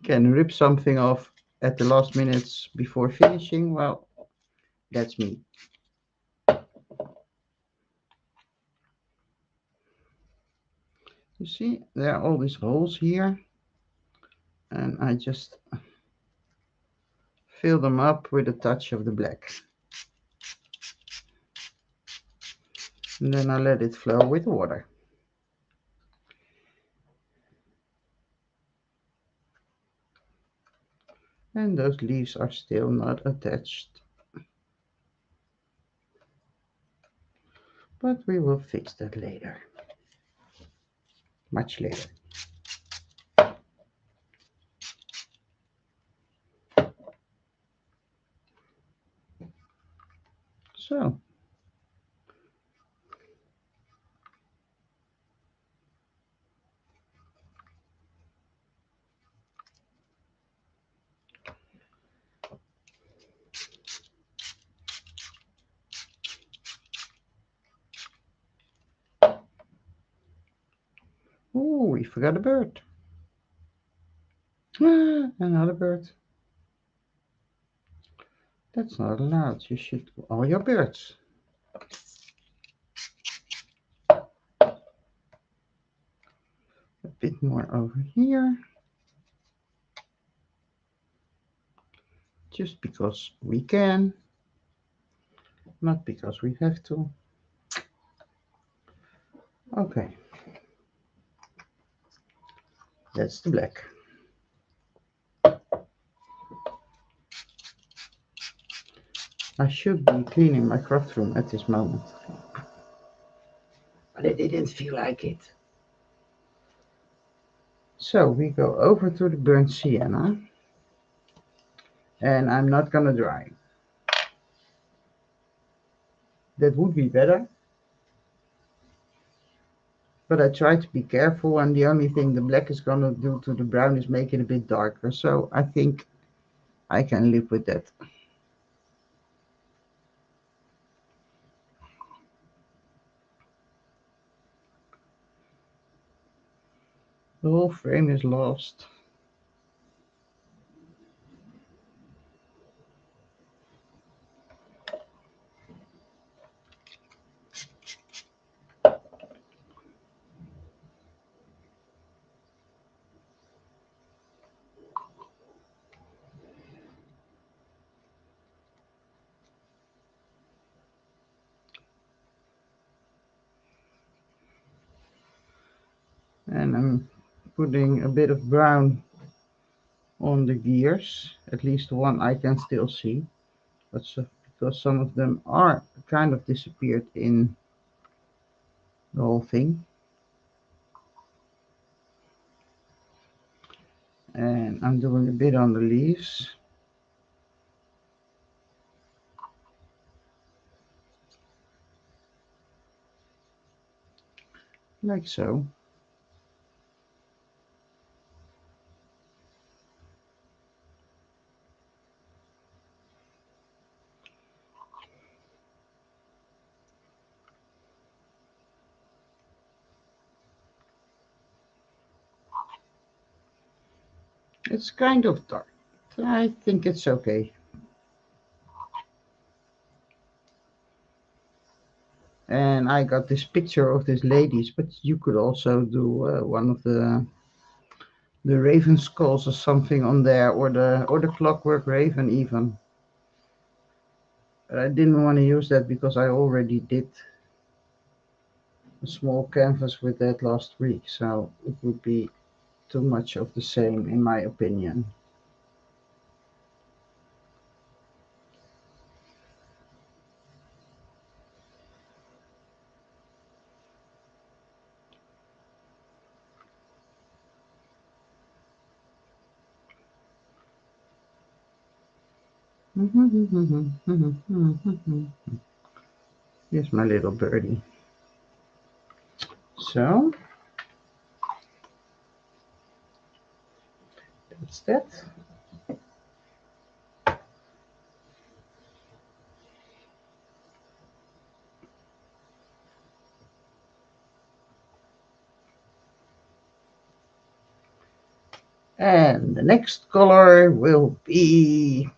[SPEAKER 1] can rip something off at the last minutes before finishing. Well, that's me. You see, there are all these holes here, and I just fill them up with a touch of the black. And then I let it flow with water. And those leaves are still not attached. But we will fix that later. Much later. So. Oh, we forgot a bird. Another bird. That's not allowed. You should all your birds. A bit more over here. Just because we can. Not because we have to. Okay. That's the black. I should be cleaning my craft room at this moment, but I didn't feel like it. So we go over to the burnt sienna, and I'm not gonna dry. That would be better, but I try to be careful, and the only thing the black is gonna do to the brown is make it a bit darker, so I think I can live with that. The whole frame is lost. And I'm putting a bit of brown on the gears, at least one I can still see, but because some of them are kind of disappeared in the whole thing. And I'm doing a bit on the leaves, like so. It's kind of dark. I think it's okay. And I got this picture of these ladies, but you could also do one of the raven skulls or something on there, or the clockwork raven even. But I didn't want to use that because I already did a small canvas with that last week, so it would be too much of the same in my opinion. Here's my little birdie. So that's that. And the next color will be,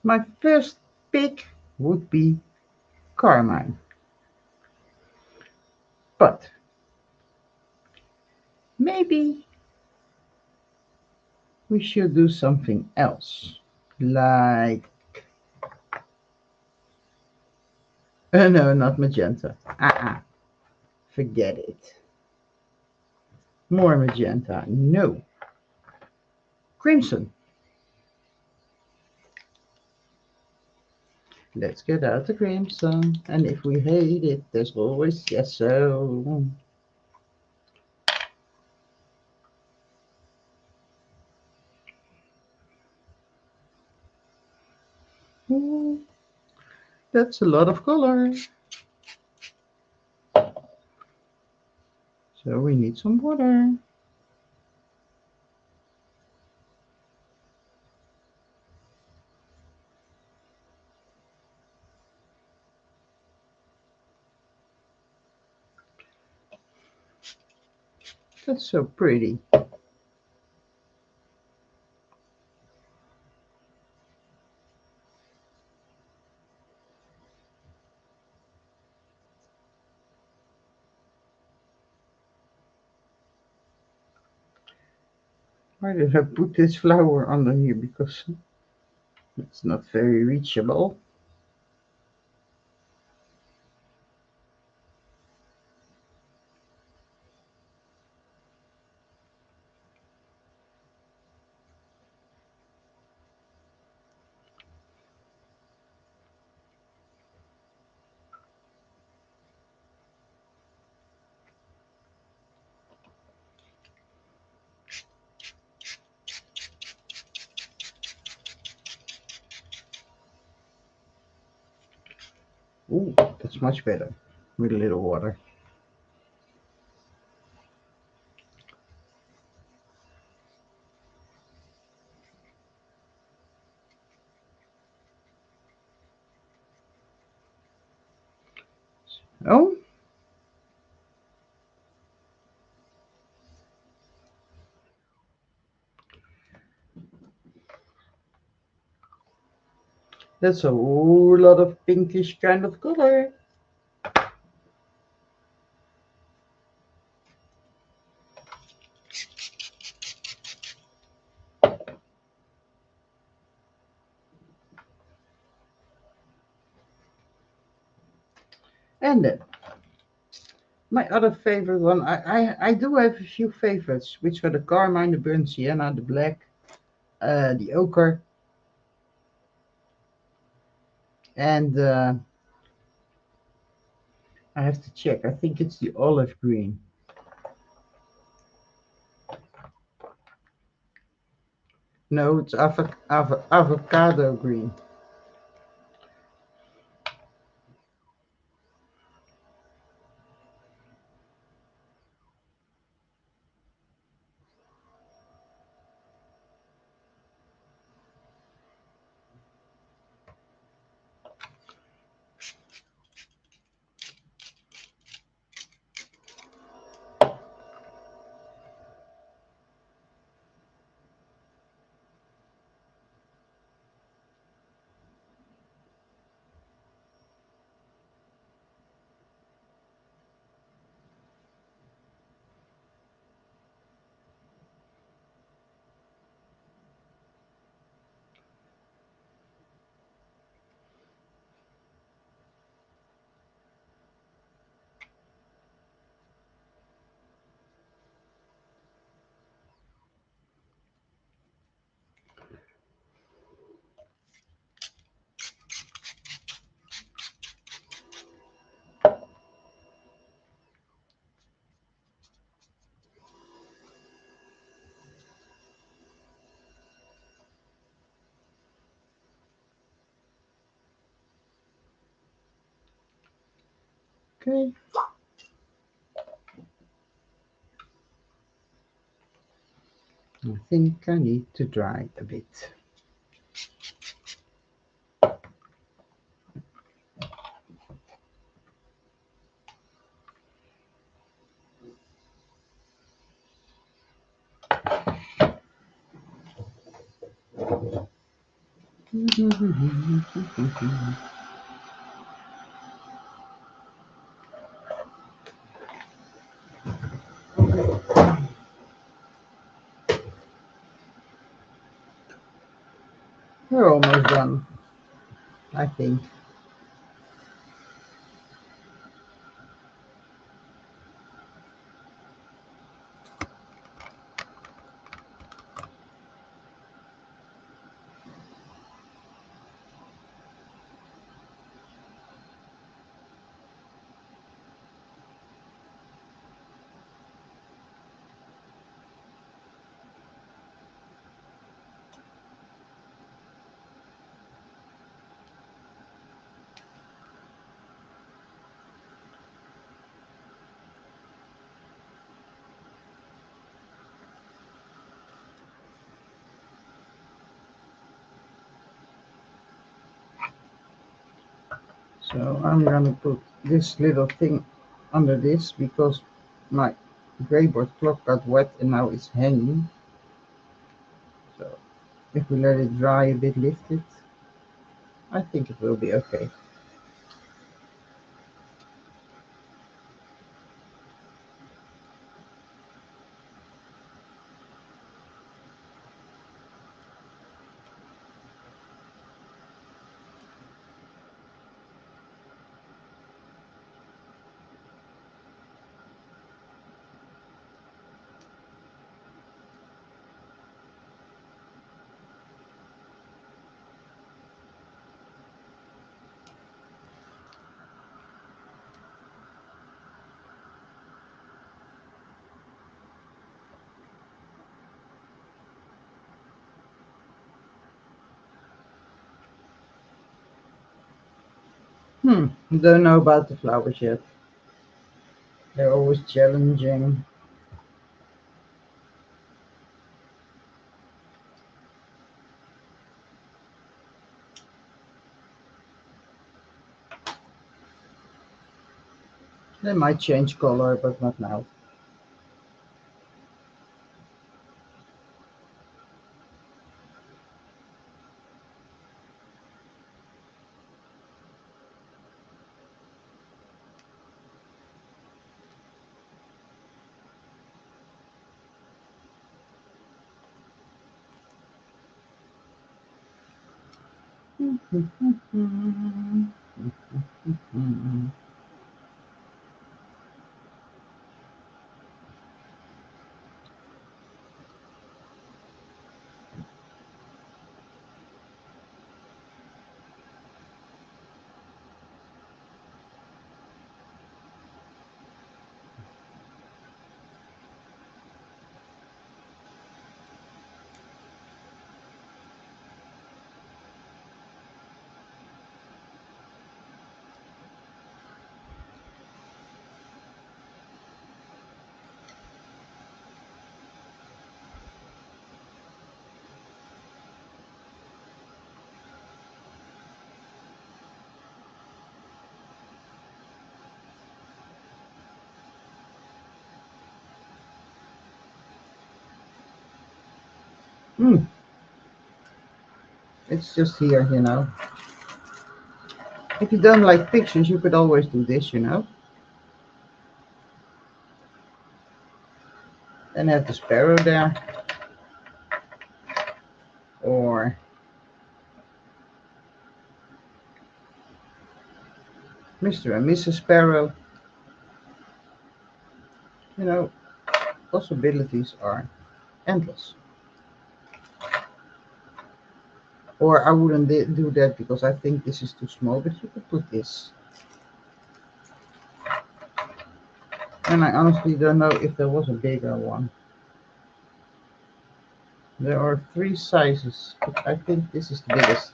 [SPEAKER 1] my first pick would be carmine. But maybe we should do something else. Like, no, not magenta. Forget it. More magenta. No. Crimson. Let's get out the crimson. And if we hate it, there's always yes so. Ooh, that's a lot of color. So we need some water. That's so pretty. Why did I put this flower under here? Because it's not very reachable. Ooh, that's much better with a little water. Oh, that's a whole lot of pinkish kind of color. And then my other favorite one, I do have a few favorites, which are the carmine, the burnt sienna, the black, the ochre, and I have to check. I think it's the olive green. No, it's avocado green. Okay, I think I need to dry a bit. We're almost done, I think. So I'm gonna put this little thing under this because my gray board clock got wet and now it's hanging. So if we let it dry a bit, lift it, I think it will be okay. Don't know about the flowers yet. They're always challenging. They might change color, but not now. Mm, it's just here. If you don't like pictures, you could always do this. And have the sparrow there, or Mr. and Mrs. Sparrow. You know, possibilities are endless. Or I wouldn't do that because I think this is too small, but you could put this. And I honestly don't know if there was a bigger one. There are three sizes, but I think this is the biggest.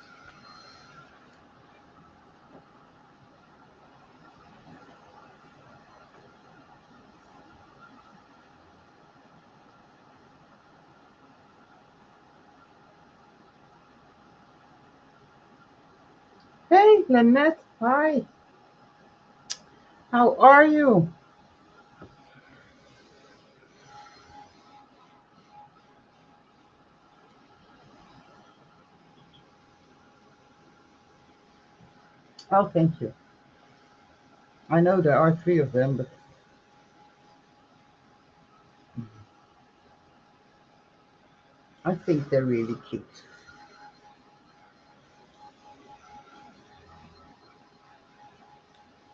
[SPEAKER 1] Hey, Lynette. Hi. How are you? Oh, thank you. I know there are three of them, but I think they're really cute.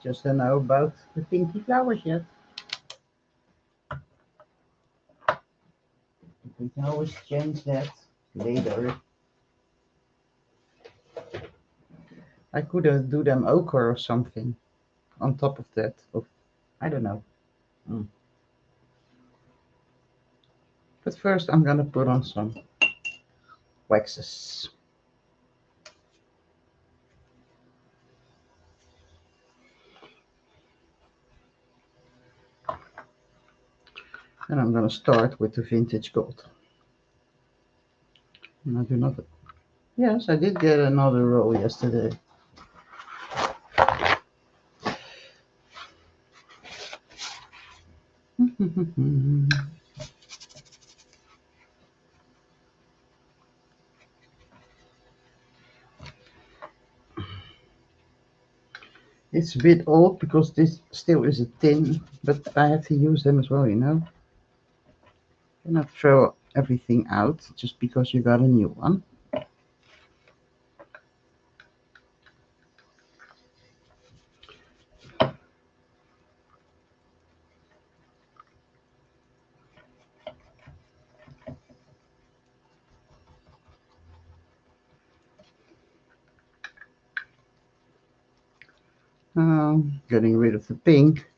[SPEAKER 1] Just don't know about the pinky flowers yet. We can always change that later. I could do them ochre or something on top of that. Of I don't know. Mm. But first, I'm gonna put on some waxes, and I'm gonna start with the vintage gold. And I do not. Yes, I did get another roll yesterday. It's a bit old because this still is a tin, but I have to use them as well. Cannot throw everything out just because you got a new one. Getting rid of the pink.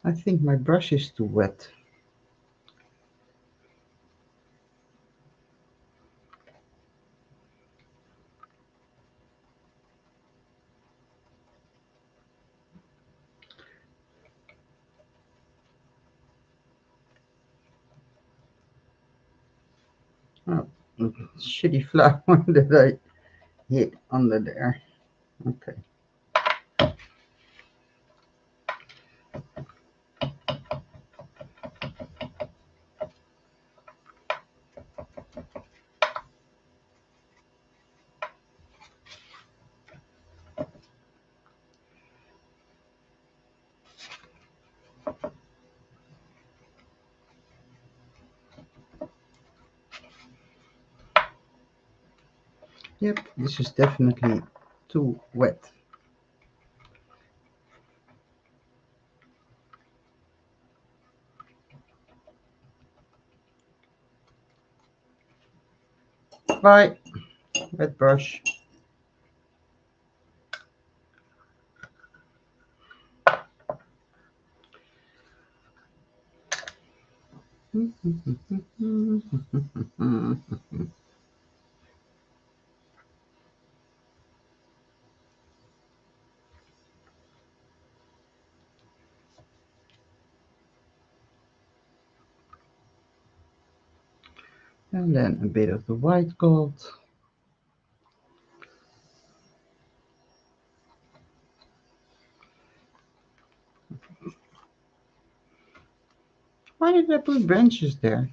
[SPEAKER 1] I think my brush is too wet. Oh, shitty flower that I hit under there. Okay. Yep, this is definitely too wet. Bye, wet brush. And then a bit of the white gold. Why did I put branches there?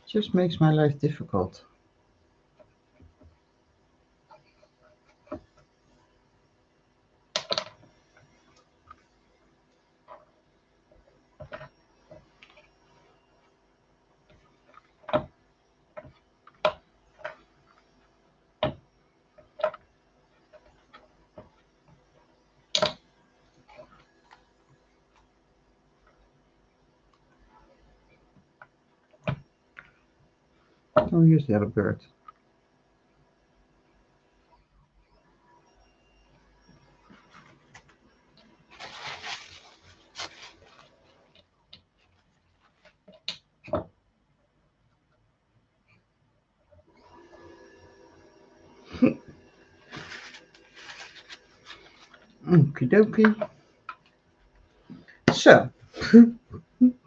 [SPEAKER 1] Just makes my life difficult. Oh, here's the other bird. Okie dokie. So,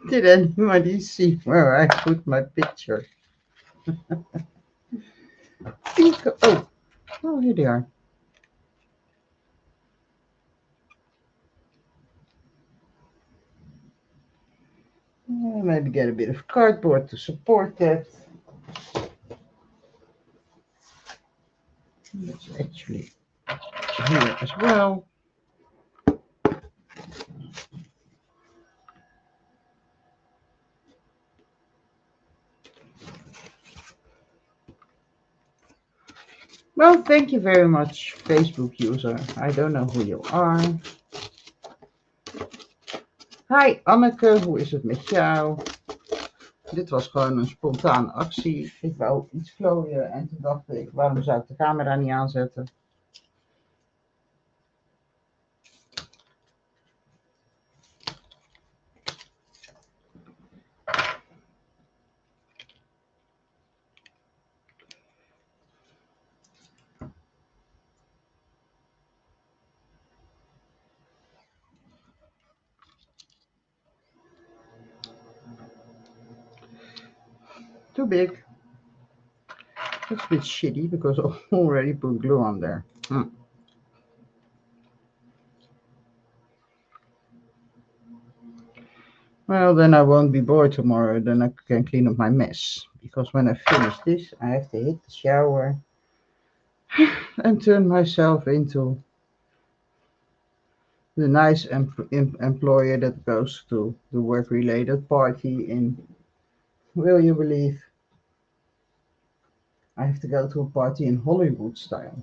[SPEAKER 1] did anybody see where I put my picture? Oh, oh, here they are. Maybe get a bit of cardboard to support that. That's actually here as well. Well, thank you very much, Facebook user. I don't know who you are. Hi Anneke, hoe is het met jou? Dit was gewoon een spontane actie. Ik wou iets klooien en toen dacht ik, waarom zou ik de camera niet aanzetten? Too big. That's a bit shitty because I already put glue on there. Well, then I won't be bored tomorrow. Then I can clean up my mess. Because when I finish this, I have to hit the shower and turn myself into the nice employer that goes to the work-related party in, will you believe, I have to go to a party in Hollywood style.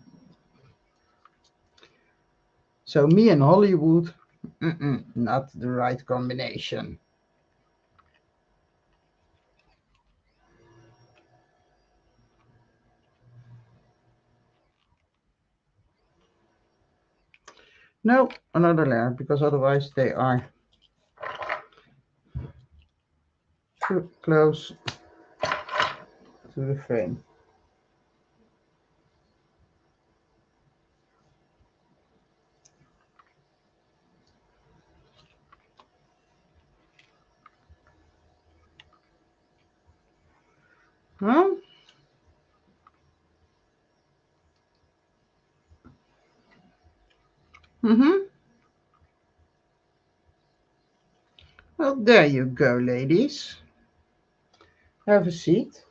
[SPEAKER 1] So me and Hollywood, not the right combination. No, another layer, because otherwise they are too close to the frame. Huh? Mm-hmm. Well, there you go, ladies. Have a seat.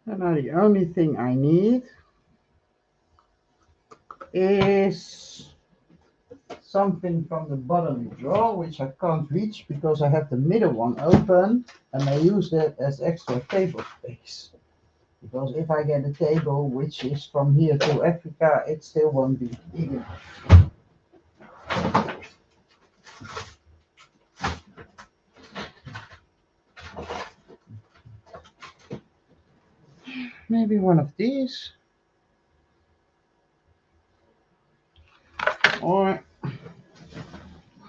[SPEAKER 1] And now the only thing I need is something from the bottom drawer, which I can't reach because I have the middle one open and I use that as extra table space. Because if I get a table which is from here to Africa, it still won't be big enough. Maybe one of these, or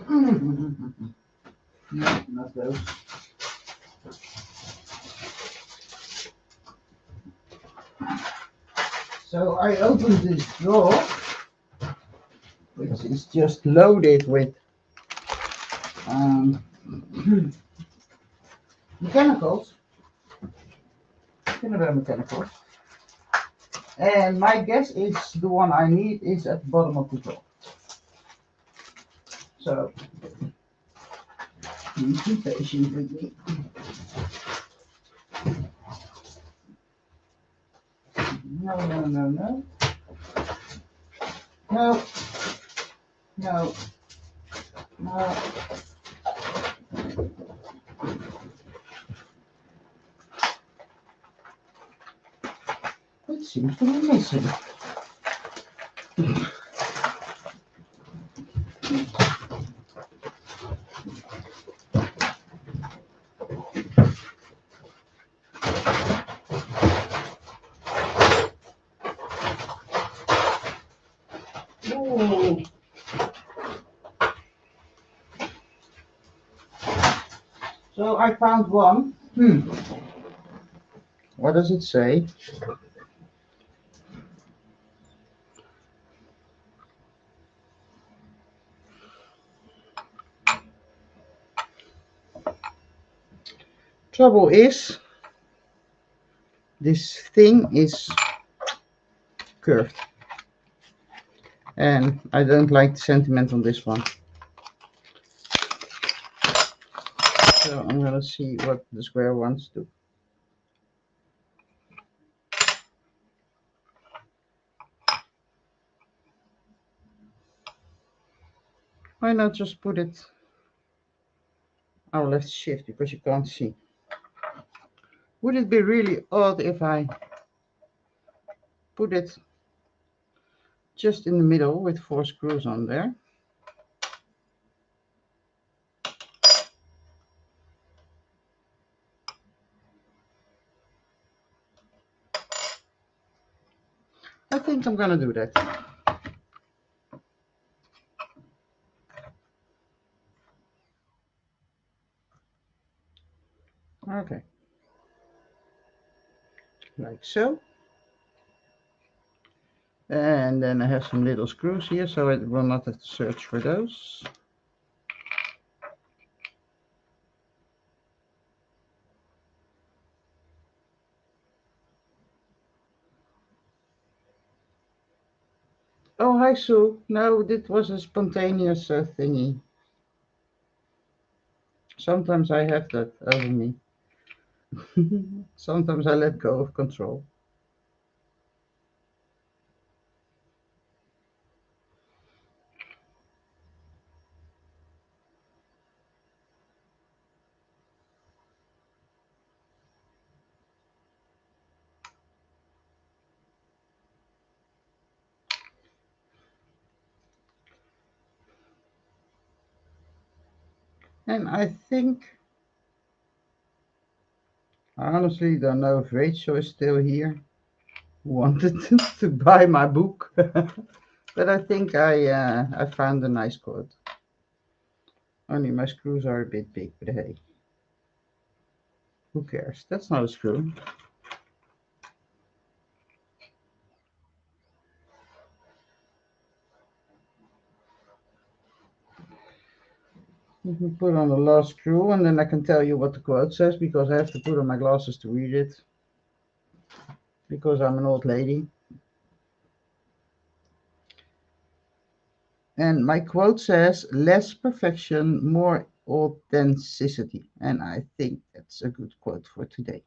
[SPEAKER 1] no, not those. So I opened this drawer, which is just loaded with um, mechanicals, mechanicals. And my guess is the one I need is at the bottom of the drawer. So please be patient with me. No, no, no, no. No, no, no. It seems to be missing. Ooh. So I found one. What does it say? Trouble is, this thing is curved. And I don't like the sentiment on this one. So I'm gonna see what the square ones do. Why not just put it our left shift because you can't see? Would it be really odd if I put it just in the middle with 4 screws on there? I think I'm gonna do that. Okay, like so. And then I have some little screws here, so I will not have to search for those. Oh, hi Sue. No, that was a spontaneous thingy. Sometimes I have that over me. Sometimes I let go of control. And I think, I honestly don't know if Rachel is still here, who wanted to buy my book. But I think I found a nice quote. Only my screws are a bit big, but hey, who cares? That's not a screw. You can put on the last screw and then I can tell you what the quote says because I have to put on my glasses to read it. Because I'm an old lady. And my quote says, less perfection, more authenticity. And I think that's a good quote for today.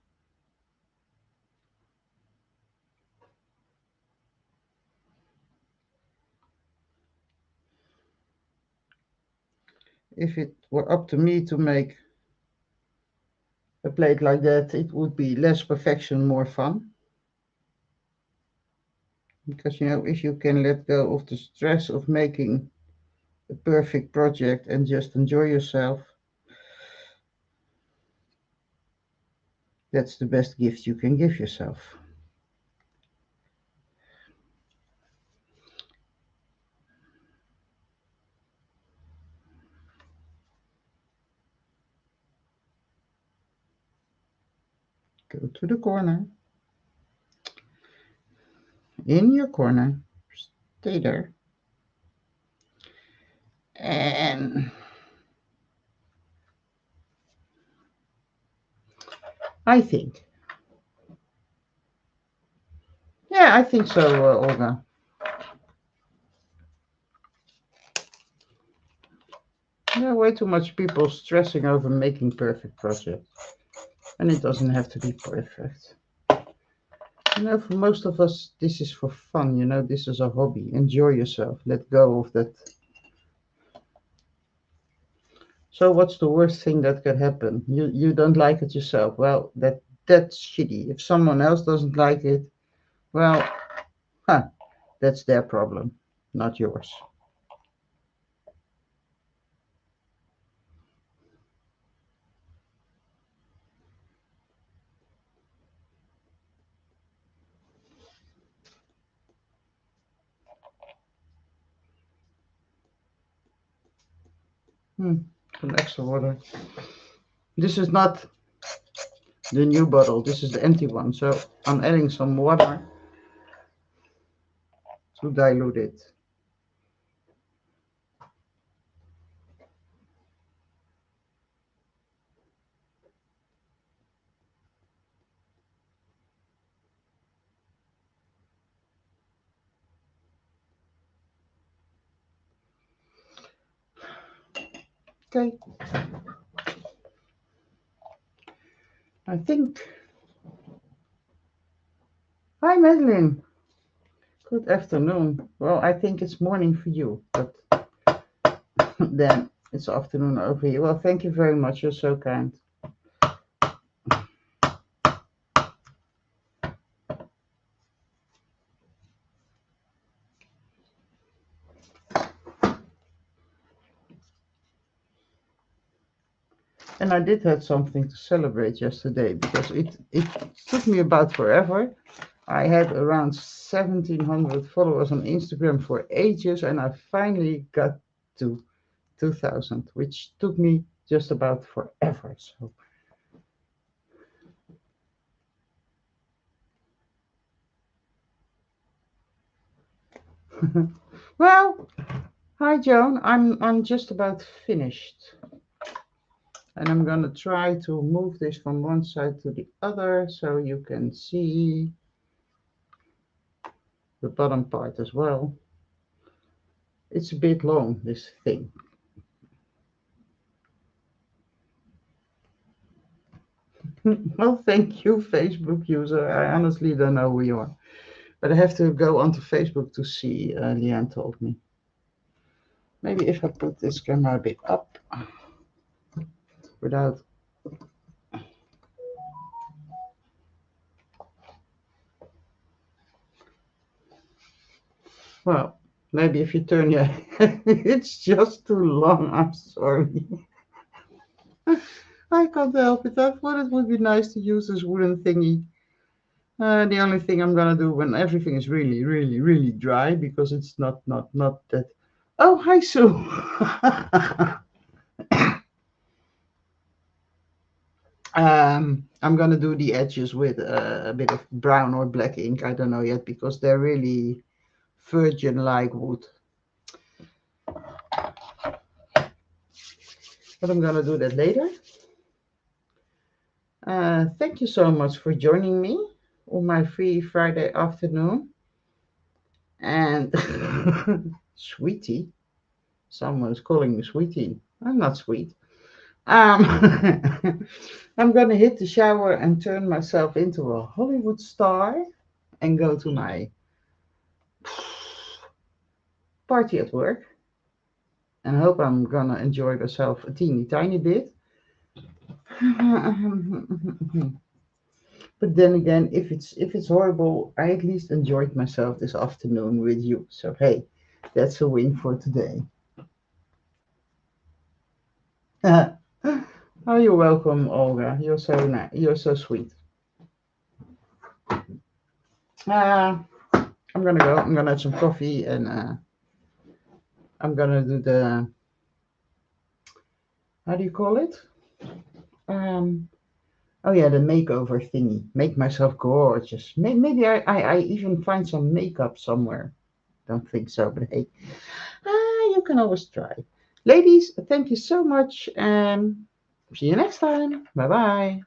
[SPEAKER 1] If it were up to me to make a plate like that, it would be less perfection, more fun. Because, you know, if you can let go of the stress of making a perfect project and just enjoy yourself, that's the best gift you can give yourself. Go to the corner. In your corner. Stay there. And I think, yeah, I think so, Olga. There are way too much people stressing over making perfect projects, and it doesn't have to be perfect. You know, for most of us, this is for fun. You know, this is a hobby. Enjoy yourself. Let go of that. So, what's the worst thing that could happen? You don't like it yourself. Well, that's shitty. If someone else doesn't like it, well, huh, that's their problem, not yours. Some extra water. This is not the new bottle. This is the empty one. So I'm adding some water to dilute it. Okay, I think. Hi, Madeline. Good afternoon. Well, I think it's morning for you, but then it's afternoon over here. Well, thank you very much. You're so kind. And I did have something to celebrate yesterday because it took me about forever. I had around 1,700 followers on Instagram for ages, and I finally got to 2,000, which took me just about forever. So, well, hi Joan. I'm just about finished, and I'm gonna try to move this from one side to the other so you can see the bottom part as well. It's a bit long, this thing. Well, thank you, Facebook user. I honestly don't know who you are, but I have to go onto Facebook to see. Leanne told me. Maybe if I put this camera a bit up without. Well, maybe if you turn your head, it's just too long. I'm sorry. I can't help it. I thought it would be nice to use this wooden thingy. The only thing I'm gonna do when everything is really, really, really dry because it's not that. Oh, hi Sue. I'm gonna do the edges with a bit of brown or black ink. I don't know yet because they're really virgin like wood. but I'm gonna do that later. Thank you so much for joining me on my free Friday afternoon. And sweetie, someone's calling me sweetie. I'm not sweet. Um, I'm gonna hit the shower and turn myself into a Hollywood star and go to my party at work. And hope I'm gonna enjoy myself a teeny tiny bit. But then again, if it's horrible, I at least enjoyed myself this afternoon with you. So hey, that's a win for today. Oh, you're welcome, Olga. You're so nice. You're so sweet. Uh, I'm gonna go. I'm gonna have some coffee and I'm gonna do the, how do you call it? Um, oh yeah, the makeover thingy. Make myself gorgeous. Maybe I even find some makeup somewhere. Don't think so, but hey, you can always try. Ladies, thank you so much and see you next time. Bye bye.